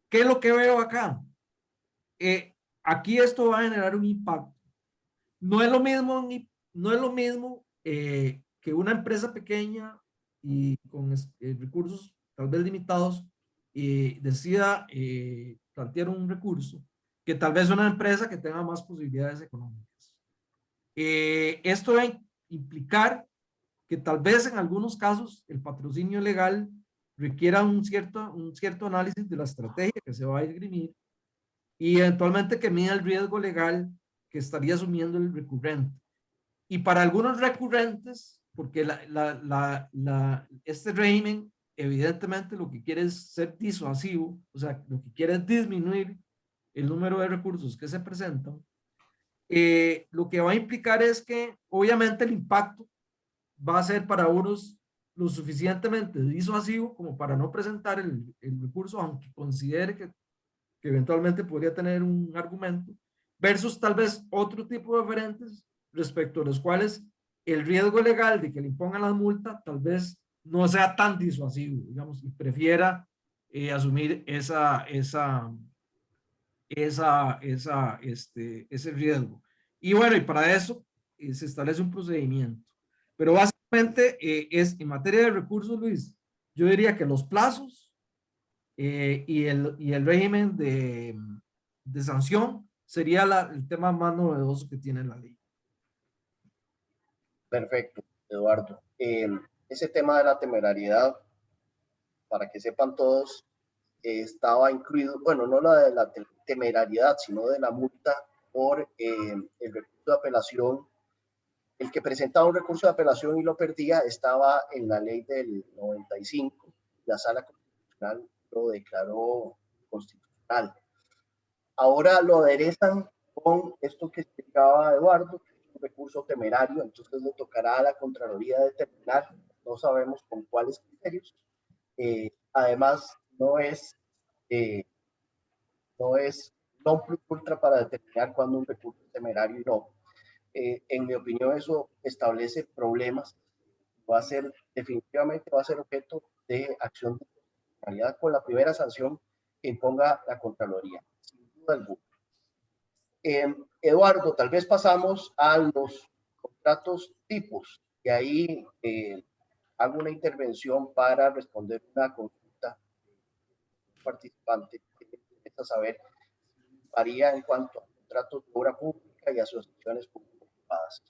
Speaker 4: ¿Qué es lo que veo acá? Aquí esto va a generar un impacto. No es lo mismo que una empresa pequeña y con recursos tal vez limitados decida plantear un recurso que tal vez una empresa que tenga más posibilidades económicas. Esto va a implicar que tal vez en algunos casos el patrocinio legal requiera un cierto análisis de la estrategia que se va a esgrimir y eventualmente que mida el riesgo legal que estaría asumiendo el recurrente. Y para algunos recurrentes, porque este régimen evidentemente lo que quiere es ser disuasivo, o sea, lo que quiere es disminuir el número de recursos que se presentan, lo que va a implicar es que obviamente el impacto va a ser para unos lo suficientemente disuasivo como para no presentar el recurso, aunque considere que eventualmente podría tener un argumento, versus tal vez otro tipo de oferentes respecto a los cuales el riesgo legal de que le impongan la multa tal vez no sea tan disuasivo, digamos, y prefiera asumir ese riesgo. Y bueno, y para eso se establece un procedimiento. Pero básicamente es en materia de recursos, Luis, yo diría que los plazos y el régimen de sanción sería el tema más novedoso que tiene la ley.
Speaker 3: Perfecto, Eduardo. Ese tema de la temerariedad, para que sepan todos, estaba incluido, bueno, no la de la temerariedad, sino de la multa por el recurso de apelación. El que presentaba un recurso de apelación y lo perdía estaba en la ley del 95. La Sala Constitucional lo declaró constitucional. Ahora lo aderezan con esto que explicaba Eduardo, que es un recurso temerario, entonces le tocará a la Contraloría determinar, no sabemos con cuáles criterios. Además, no es non plus ultra para determinar cuándo un recurso es temerario y no. En mi opinión, eso establece problemas. Definitivamente va a ser objeto de acción de constitucionalidad con la primera sanción que imponga la Contraloría, sin duda alguna. Eduardo, tal vez pasamos a los contratos tipos, y ahí hago una intervención para responder una consulta de un participante que necesita saber si varía en cuanto a contratos de obra pública y asociaciones público-privadas.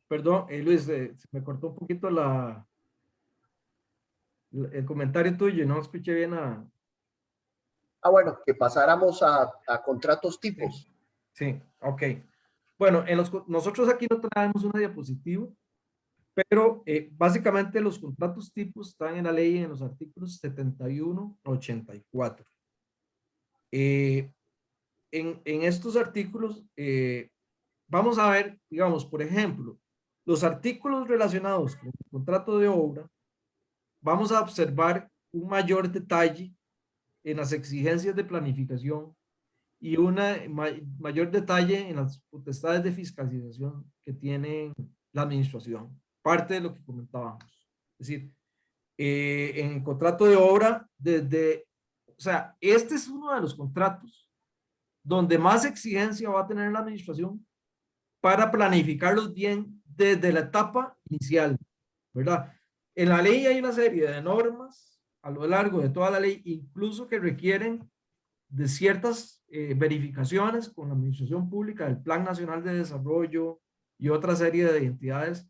Speaker 4: Perdón, Luis, se me cortó un poquito el comentario tuyo, no escuché bien
Speaker 3: Bueno, que pasáramos a contratos tipos.
Speaker 4: Sí, ok. Bueno, nosotros aquí no traemos una diapositiva, pero básicamente los contratos tipos están en la ley en los artículos 71 a 84. En estos artículos vamos a ver, digamos, por ejemplo, los artículos relacionados con el contrato de obra, vamos a observar un mayor detalle en las exigencias de planificación y mayor detalle en las potestades de fiscalización que tiene la administración. Parte de lo que comentábamos. Es decir, en el contrato de obra, o sea, este es uno de los contratos donde más exigencia va a tener la administración para planificarlos bien desde la etapa inicial, ¿verdad? En la ley hay una serie de normas a lo largo de toda la ley, incluso que requieren de ciertas verificaciones con la administración pública, del Plan Nacional de Desarrollo y otra serie de entidades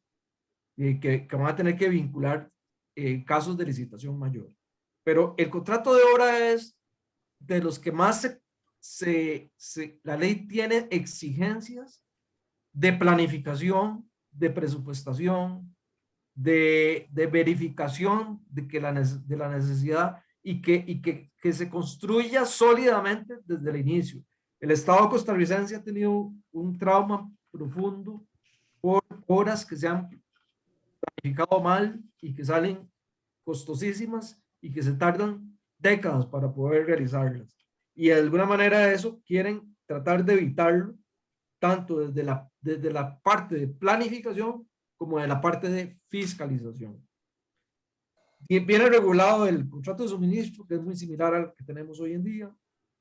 Speaker 4: que van a tener que vincular casos de licitación mayor. Pero el contrato de obra es de los que más la ley tiene exigencias de planificación, de presupuestación, de verificación de la necesidad y que se construya sólidamente desde el inicio. El Estado costarricense ha tenido un trauma profundo por obras que se han planificado mal y que salen costosísimas y que se tardan décadas para poder realizarlas. Y de alguna manera eso quieren tratar de evitarlo, tanto desde la parte de planificación como de la parte de fiscalización. Y viene regulado el contrato de suministro, que es muy similar al que tenemos hoy en día.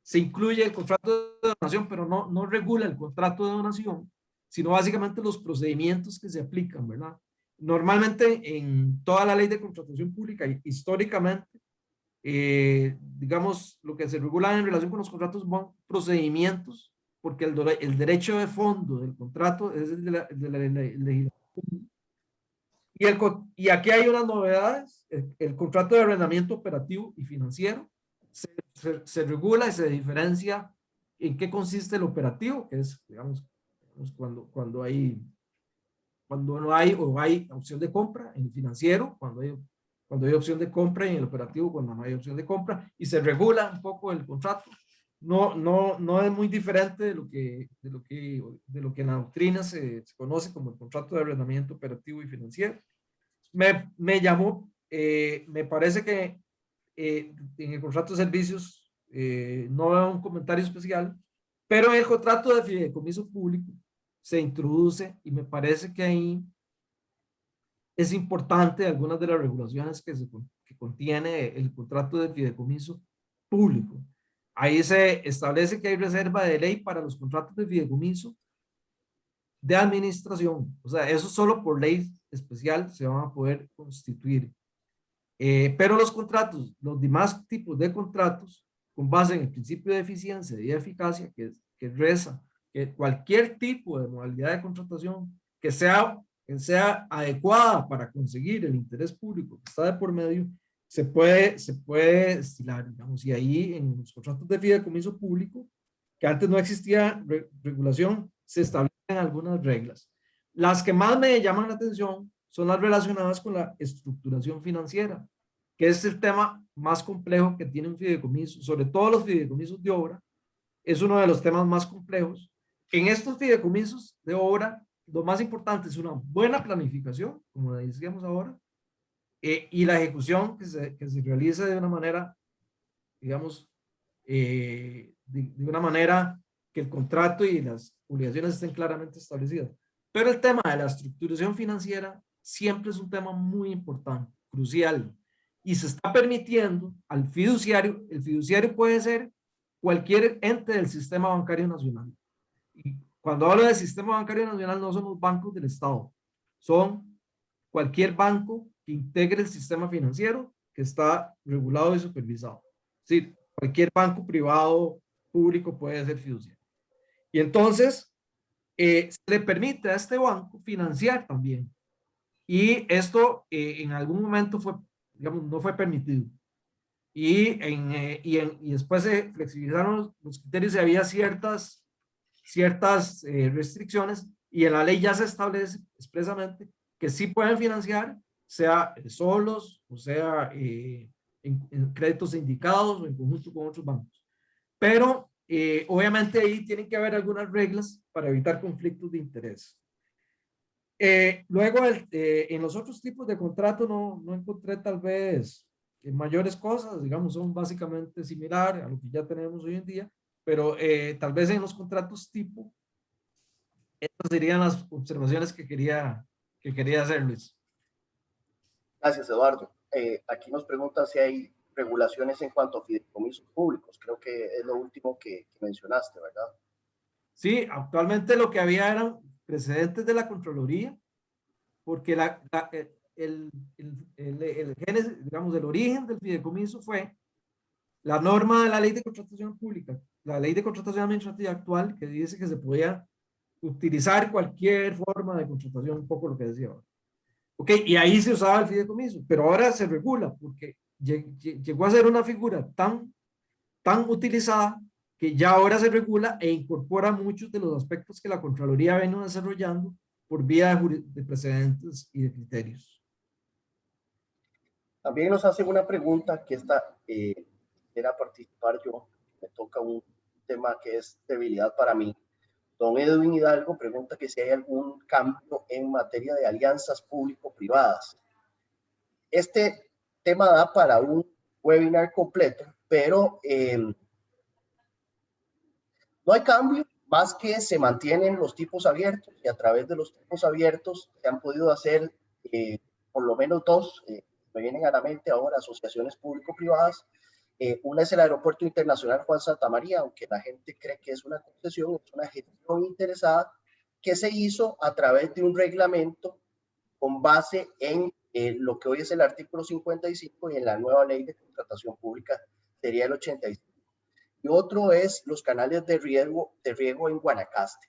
Speaker 4: Se incluye el contrato de donación, pero no regula el contrato de donación, sino básicamente los procedimientos que se aplican, ¿verdad? Normalmente en toda la ley de contratación pública, históricamente, digamos, lo que se regula en relación con los contratos son procedimientos, porque el derecho de fondo del contrato es el de la legislación. Y aquí hay unas novedades. El contrato de arrendamiento operativo y financiero se regula y se diferencia en qué consiste el operativo, que es, digamos cuando no hay o hay opción de compra. En el financiero, cuando hay opción de compra, y en el operativo cuando no hay opción de compra, y se regula un poco el contrato. No es muy diferente de lo que en la doctrina se conoce como el contrato de arrendamiento operativo y financiero. Me llamó, me parece que en el contrato de servicios no veo un comentario especial, pero en el contrato de fideicomiso público se introduce, y me parece que ahí es importante algunas de las regulaciones que contiene el contrato de fideicomiso público. Ahí se establece que hay reserva de ley para los contratos de fideicomiso de administración. O sea, eso solo por ley especial se van a poder constituir. Pero los contratos, los demás tipos de contratos, con base en el principio de eficiencia y de eficacia, que reza que cualquier tipo de modalidad de contratación que sea adecuada para conseguir el interés público que está de por medio, se puede estilar, digamos. Y ahí en los contratos de fideicomiso público, que antes no existía regulación, se establecen algunas reglas. Las que más me llaman la atención son las relacionadas con la estructuración financiera, que es el tema más complejo que tiene un fideicomiso, sobre todo los fideicomisos de obra. Es uno de los temas más complejos. En estos fideicomisos de obra, lo más importante es una buena planificación, como decíamos ahora, y la ejecución que se realice de una manera, digamos, de una manera que el contrato y las obligaciones estén claramente establecidas. Pero el tema de la estructuración financiera siempre es un tema muy importante, crucial, y se está permitiendo al fiduciario. El fiduciario puede ser cualquier ente del sistema bancario nacional. Y cuando hablo del sistema bancario nacional, no son los bancos del Estado, son cualquier banco que integre el sistema financiero que está regulado y supervisado. Es decir, cualquier banco privado, público puede ser fiduciario. Y entonces se le permite a este banco financiar también. Y esto en algún momento digamos, no fue permitido. Y después se flexibilizaron los criterios y había ciertas restricciones, y en la ley ya se establece expresamente que sí pueden financiar, sea solos, o sea en créditos indicados o en conjunto con otros bancos. Pero obviamente ahí tienen que haber algunas reglas para evitar conflictos de interés. Luego, en los otros tipos de contrato no encontré tal vez mayores cosas, digamos, son básicamente similares a lo que ya tenemos hoy en día, pero tal vez en los contratos tipo, estas serían las observaciones que quería hacer, Luis.
Speaker 3: Gracias, Eduardo. Aquí nos preguntan si hay regulaciones en cuanto a fideicomisos públicos. Creo que es lo último que mencionaste, ¿verdad?
Speaker 4: Sí, actualmente lo que había eran precedentes de la Contraloría, porque el génesis, digamos, el origen del fideicomiso fue la norma de la Ley de Contratación Pública, la Ley de Contratación Administrativa actual, que dice que se podía utilizar cualquier forma de contratación, un poco lo que decía ahora. Ok, y ahí se usaba el fideicomiso, pero ahora se regula porque llegó a ser una figura tan utilizada que ya ahora se regula e incorpora muchos de los aspectos que la Contraloría vino desarrollando por vía de precedentes y de criterios.
Speaker 3: También nos hacen una pregunta que era participar yo. Me toca un tema que es debilidad para mí. Don Edwin Hidalgo pregunta que si hay algún cambio en materia de alianzas público-privadas. Este tema da para un webinar completo, pero no hay cambio, más que se mantienen los tipos abiertos y a través de los tipos abiertos se han podido hacer por lo menos dos, me vienen a la mente ahora, asociaciones público-privadas. Una es el Aeropuerto Internacional Juan Santamaría, aunque la gente cree que es una concesión, es una gestión interesada que se hizo a través de un reglamento con base en lo que hoy es el artículo 55 y en la nueva ley de contratación pública sería el 85. Y otro es los canales de riego en Guanacaste,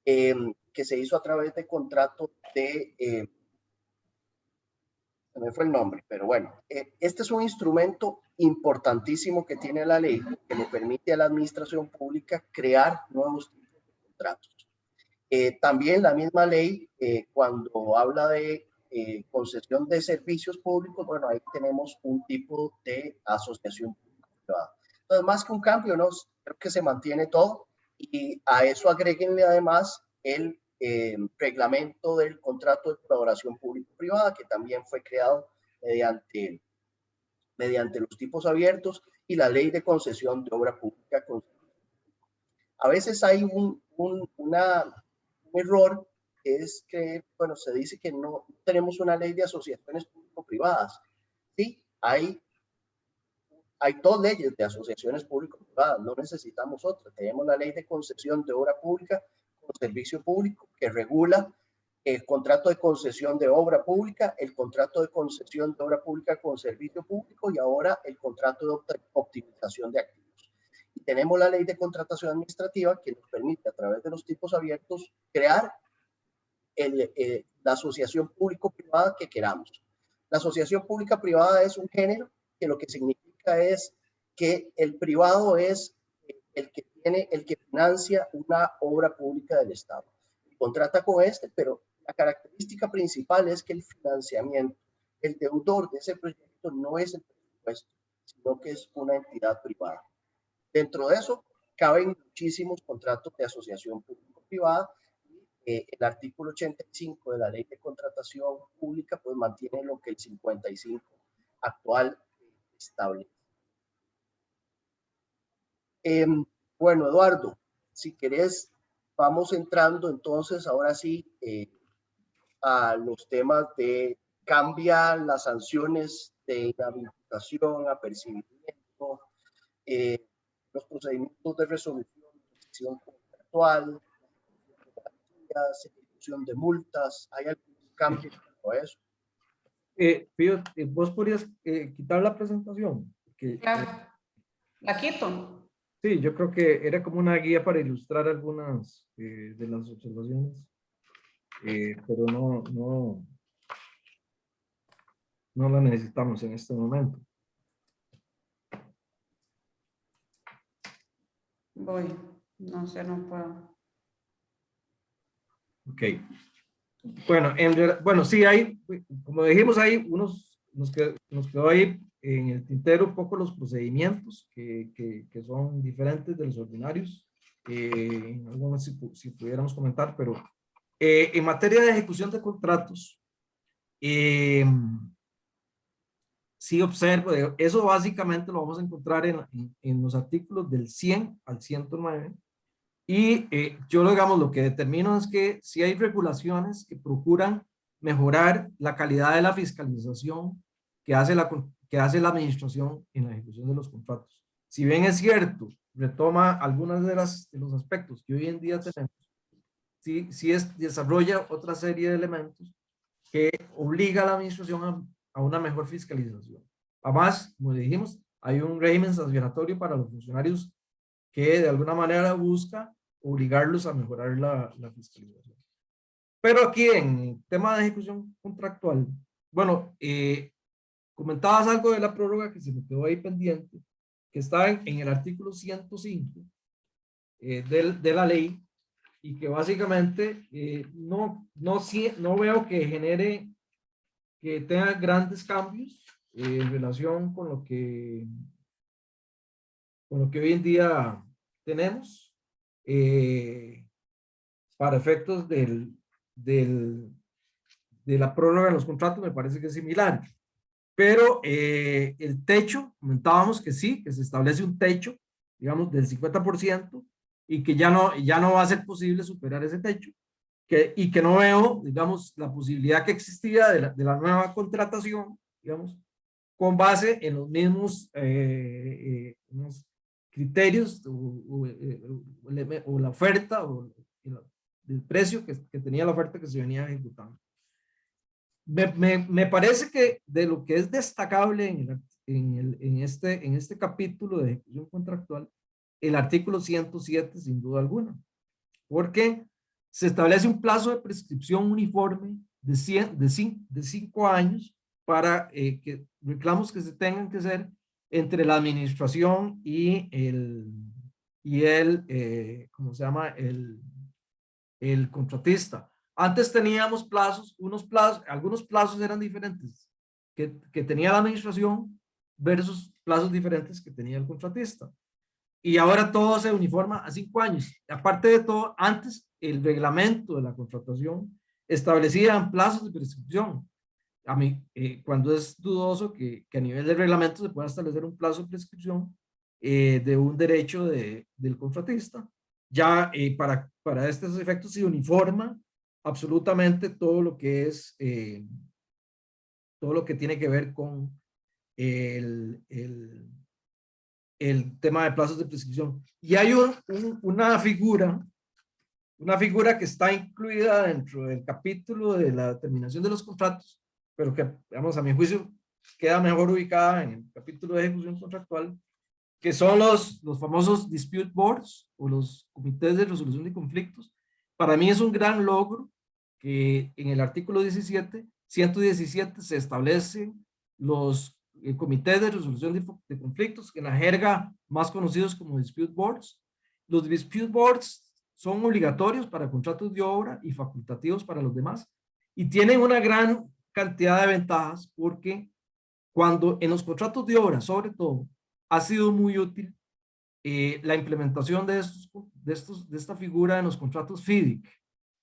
Speaker 3: que se hizo a través de contratos de, se me fue el nombre, pero bueno, este es un instrumento importantísimo que tiene la ley, que le permite a la administración pública crear nuevos tipos de contratos. También la misma ley, cuando habla de concesión de servicios públicos, bueno, ahí tenemos un tipo de asociación público-privada. Entonces, más que un cambio, ¿no? Creo que se mantiene todo y a eso agréguenle además el reglamento del contrato de colaboración público-privada, que también fue creado mediante los tipos abiertos y la ley de concesión de obra pública. A veces hay un error, que es que, bueno, se dice que no tenemos una ley de asociaciones público-privadas. Sí, hay dos leyes de asociaciones público-privadas, no necesitamos otra. Tenemos la ley de concesión de obra pública con servicio público que regula el contrato de concesión de obra pública, el contrato de concesión de obra pública con servicio público y ahora el contrato de optimización de activos. Y tenemos la ley de contratación administrativa que nos permite a través de los tipos abiertos crear la asociación público-privada que queramos. La asociación pública-privada es un género que lo que significa es que el privado es el que financia una obra pública del Estado. Contrata con pero la característica principal es que el financiamiento, el deudor de ese proyecto no es el presupuesto, sino que es una entidad privada. Dentro de eso caben muchísimos contratos de asociación público-privada. El artículo 85 de la ley de contratación pública pues mantiene lo que el 55 actual establece. Bueno, Eduardo, si querés, vamos entrando entonces ahora sí a los temas de cambia las sanciones de inhabilitación, apercibimiento, los procedimientos de resolución de decisión contractual, ejecución de multas. ¿Hay algún cambio con eso?
Speaker 4: Pío, ¿vos podrías quitar la presentación?
Speaker 5: Claro. ¿La quito?
Speaker 4: Sí, yo creo que era como una guía para ilustrar algunas de las observaciones, pero no la necesitamos en este momento.
Speaker 5: Voy, no sé, no puedo.
Speaker 4: Ok. Bueno, bueno, sí hay, como dijimos ahí, nos quedó ahí en el tintero un poco los procedimientos que son diferentes de los ordinarios. Algunos si pudiéramos comentar, pero en materia de ejecución de contratos, sí observo, eso básicamente lo vamos a encontrar en los artículos del 100 al 109. Y yo, digamos, lo que determino es que si hay regulaciones que procuran mejorar la calidad de la fiscalización que hace la administración en la ejecución de los contratos. Si bien es cierto, retoma algunos de los aspectos que hoy en día tenemos, sí desarrolla otra serie de elementos que obliga a la administración a una mejor fiscalización. Además, como dijimos, hay un régimen sancionatorio para los funcionarios que de alguna manera busca obligarlos a mejorar la fiscalización. Pero aquí en el tema de ejecución contractual, bueno, comentabas algo de la prórroga que se me quedó ahí pendiente, que está en el artículo 105 de la ley, y que básicamente no veo que genere, que tenga grandes cambios en relación con lo que hoy en día tenemos para efectos de la prórroga de los contratos. Me parece que es similar, pero el techo, comentábamos que sí, que se establece un techo, digamos, del 50%, y que ya no va a ser posible superar ese techo, y que no veo, digamos, la posibilidad que existía de la nueva contratación, digamos, con base en los mismos unos criterios o la oferta o el precio que tenía la oferta que se venía ejecutando. Me parece que de lo que es destacable en este capítulo de ejecución contractual, el artículo 107 sin duda alguna, porque se establece un plazo de prescripción uniforme de 5 años para que reclamos que se tengan que hacer entre la administración y ¿cómo se llama? El contratista. Antes teníamos plazos, algunos plazos eran diferentes que tenía la administración versus plazos diferentes que tenía el contratista. Y ahora todo se uniforma a 5 años. Aparte de todo, antes el reglamento de la contratación establecía plazos de prescripción. A mí, cuando es dudoso que a nivel de reglamento se pueda establecer un plazo de prescripción de un derecho del contratista, ya para estos efectos se uniforma absolutamente todo lo que es, todo lo que tiene que ver con el tema de plazos de prescripción. Y hay una figura que está incluida dentro del capítulo de la terminación de los contratos, pero que, digamos, a mi juicio, queda mejor ubicada en el capítulo de ejecución contractual, que son los famosos dispute boards o los comités de resolución de conflictos. Para mí es un gran logro que en el artículo 117 se establecen los comités de resolución de conflictos, en la jerga más conocidos como dispute boards. Los dispute boards son obligatorios para contratos de obra y facultativos para los demás, y tienen una gran cantidad de ventajas, porque cuando en los contratos de obra, sobre todo, ha sido muy útil la implementación de esta figura en los contratos FIDIC.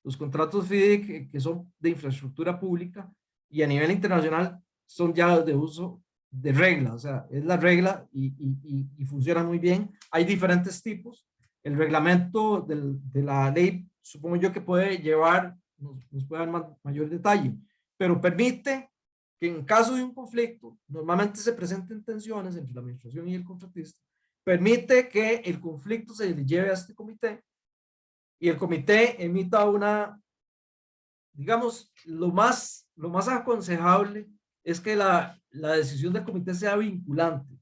Speaker 4: Los contratos FIDIC que son de infraestructura pública y a nivel internacional son ya de uso de regla, o sea, es la regla y funciona muy bien. Hay diferentes tipos. El reglamento de la ley, supongo yo que puede llevar, nos puede dar mayor detalle, pero permite que en caso de un conflicto, normalmente se presenten tensiones entre la administración y el contratista, permite que el conflicto se le lleve a este comité y el comité emita digamos, lo más aconsejable es que la decisión del comité sea vinculante.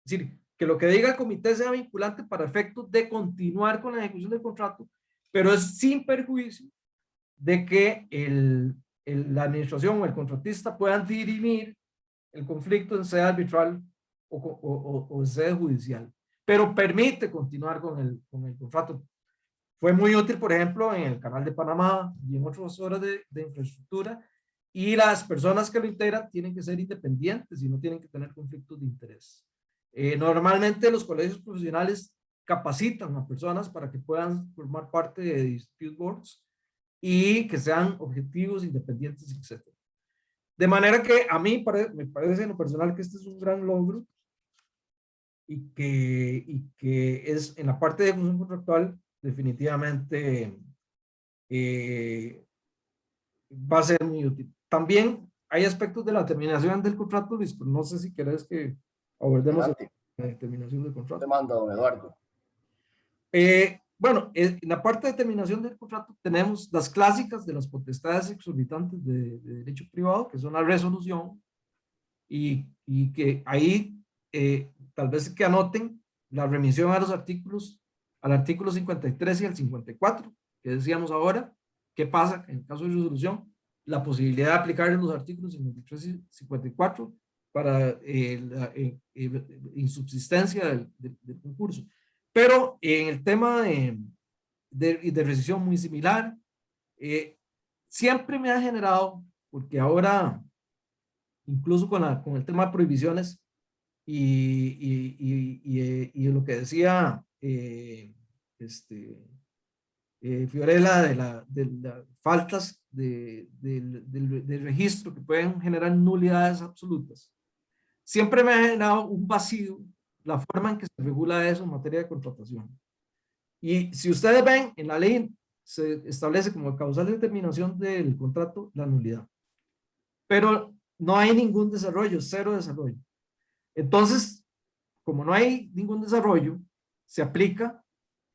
Speaker 4: Es decir, que lo que diga el comité sea vinculante para efectos de continuar con la ejecución del contrato, pero es sin perjuicio de que la administración o el contratista puedan dirimir el conflicto en sede arbitral o en sede judicial, pero permite continuar con el contrato. Fue muy útil, por ejemplo, en el Canal de Panamá y en otras horas de infraestructura, y las personas que lo integran tienen que ser independientes y no tienen que tener conflictos de interés. Normalmente los colegios profesionales capacitan a personas para que puedan formar parte de dispute boards y que sean objetivos, independientes, etc. De manera que a mí me parece en lo personal que este es un gran logro y que es en la parte de ejecución contractual definitivamente va a ser muy útil. También hay aspectos de la terminación del contrato, Luis, pero no sé si querés que abordemos la terminación del contrato.
Speaker 3: Te mando, don Eduardo.
Speaker 4: Bueno, en la parte de terminación del contrato tenemos las clásicas de las potestades exorbitantes de derecho privado, que son la resolución, y que ahí tal vez que anoten la remisión a los artículos, al artículo 53 y al 54, que decíamos ahora, ¿Qué pasa en caso de resolución? La posibilidad de aplicar los artículos 53 y 54 para la insubsistencia del concurso. Pero en el tema de rescisión muy similar, siempre me ha generado, porque ahora, incluso con el tema de prohibiciones y lo que decía Fiorella de las faltas del registro que pueden generar nulidades absolutas, siempre me ha generado un vacío la forma en que se regula eso en materia de contratación. Y si ustedes ven, en la ley se establece como causal de determinación del contrato la nulidad, pero no hay ningún desarrollo, cero desarrollo. Entonces, como no hay ningún desarrollo, se aplica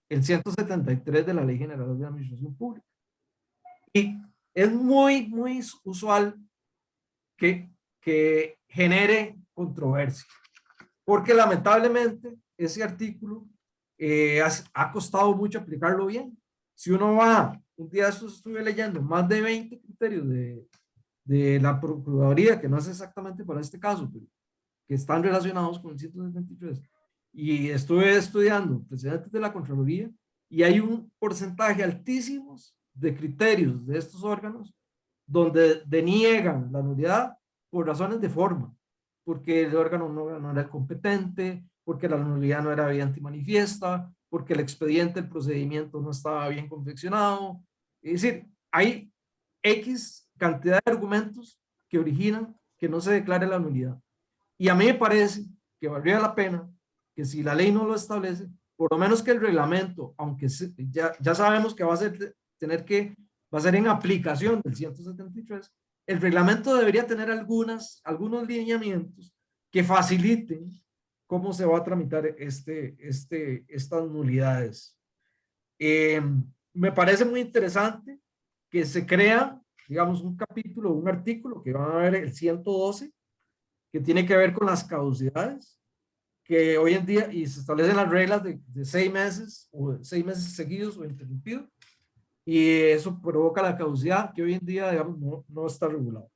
Speaker 4: el 173 de la Ley General de Administración Pública. Y es muy usual que genere controversia, porque lamentablemente ese artículo ha costado mucho aplicarlo bien. Si uno va, un día estuve leyendo más de 20 criterios de la Procuraduría, que no es exactamente para este caso, pero que están relacionados con el 173, y estuve estudiando precedentes de la Contraloría, y hay un porcentaje altísimo de criterios de estos órganos donde deniegan la nulidad por razones de forma, porque el órgano no era el competente, porque la nulidad no era evidente y manifiesta, porque el expediente, el procedimiento no estaba bien confeccionado. Es decir, hay X cantidad de argumentos que originan que no se declare la nulidad. Y a mí me parece que valdría la pena que si la ley no lo establece, por lo menos que el reglamento, aunque ya sabemos que va a ser en aplicación del 173, el reglamento debería tener algunos lineamientos que faciliten cómo se va a tramitar estas nulidades. Me parece muy interesante que se crea, digamos, un capítulo, un artículo que va a ver el 112, que tiene que ver con las caducidades, que hoy en día, y se establecen las reglas de 6 meses, o 6 meses seguidos o interrumpidos, y eso provoca la caducidad que hoy en día, digamos, no está regulado.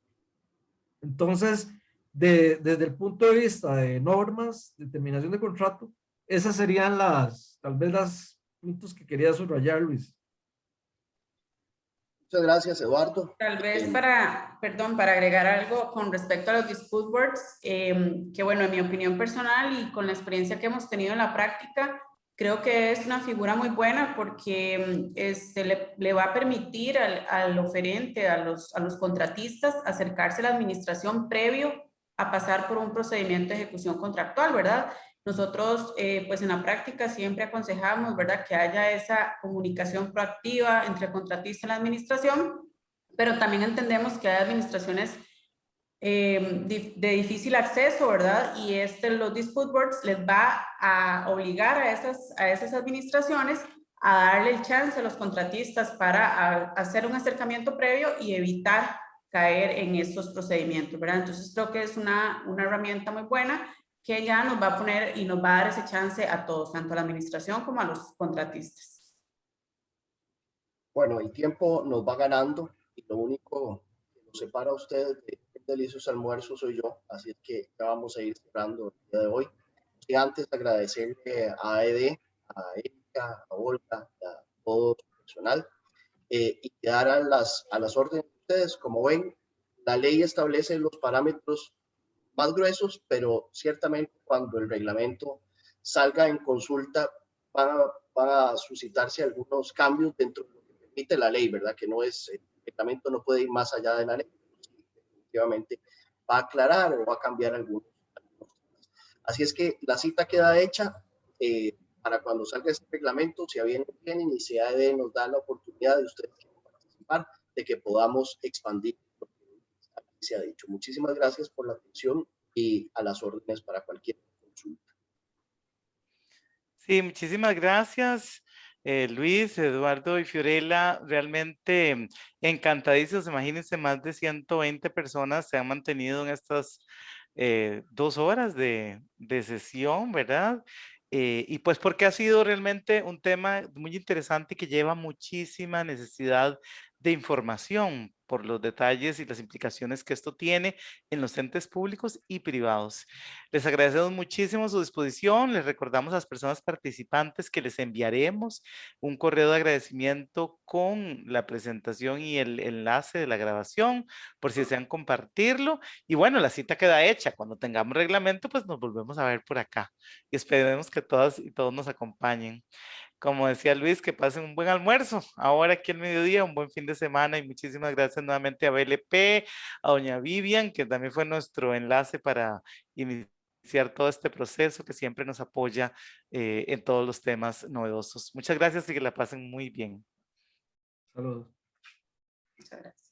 Speaker 4: Entonces, desde el punto de vista de normas, de terminación de contrato, esas serían tal vez los puntos que quería subrayar, Luis.
Speaker 3: Muchas gracias, Eduardo.
Speaker 5: Tal vez para agregar algo con respecto a los dispute boards, que bueno, en mi opinión personal y con la experiencia que hemos tenido en la práctica, creo que es una figura muy buena porque le va a permitir al oferente, a los contratistas, acercarse a la administración previo a pasar por un procedimiento de ejecución contractual, ¿verdad? Nosotros, pues en la práctica siempre aconsejamos, ¿verdad?, que haya esa comunicación proactiva entre el contratista y la administración, pero también entendemos que hay administraciones de difícil acceso, ¿verdad? Y los dispute boards les va a obligar a esas administraciones a darle el chance a los contratistas para hacer un acercamiento previo y evitar caer en estos procedimientos, ¿verdad? Entonces creo que es una herramienta muy buena que ya nos va a poner y nos va a dar ese chance a todos, tanto a la administración como a los contratistas.
Speaker 3: Bueno, el tiempo nos va ganando y lo único que nos separa a ustedes de delicioso almuerzo soy yo, así es que ya vamos a ir cerrando el día de hoy. Y antes agradecerle a AED, a Erika, a Olga, a todo su personal, y quedar a las órdenes de ustedes. Como ven, la ley establece los parámetros más gruesos, pero ciertamente cuando el reglamento salga en consulta van a suscitarse algunos cambios dentro de lo que permite la ley, ¿verdad? Que no es, el reglamento no puede ir más allá de la ley, definitivamente va a aclarar o va a cambiar algunos temas. Así es que la cita queda hecha para cuando salga este reglamento, si a bien tienen y si AED nos da la oportunidad de ustedes participar, de que podamos expandir lo que se ha dicho. Muchísimas gracias por la atención y a las órdenes para cualquier consulta.
Speaker 2: Sí, muchísimas gracias, Luis, Eduardo y Fiorella. Realmente encantadísimos. Imagínense, más de 120 personas se han mantenido en estas 2 horas de sesión, ¿verdad? Y pues porque ha sido realmente un tema muy interesante que lleva muchísima necesidad de información por los detalles y las implicaciones que esto tiene en los entes públicos y privados. Les agradecemos muchísimo su disposición. Les recordamos a las personas participantes que les enviaremos un correo de agradecimiento con la presentación y el enlace de la grabación por si desean compartirlo. Y bueno, la cita queda hecha. Cuando tengamos reglamento, pues nos volvemos a ver por acá. Y esperemos que todas y todos nos acompañen. Como decía Luis, que pasen un buen almuerzo. Ahora aquí al mediodía, un buen fin de semana y muchísimas gracias nuevamente a BLP, a doña Vivian, que también fue nuestro enlace para iniciar todo este proceso, que siempre nos apoya en todos los temas novedosos. Muchas gracias y que la pasen muy bien.
Speaker 4: Saludos.
Speaker 5: Muchas gracias.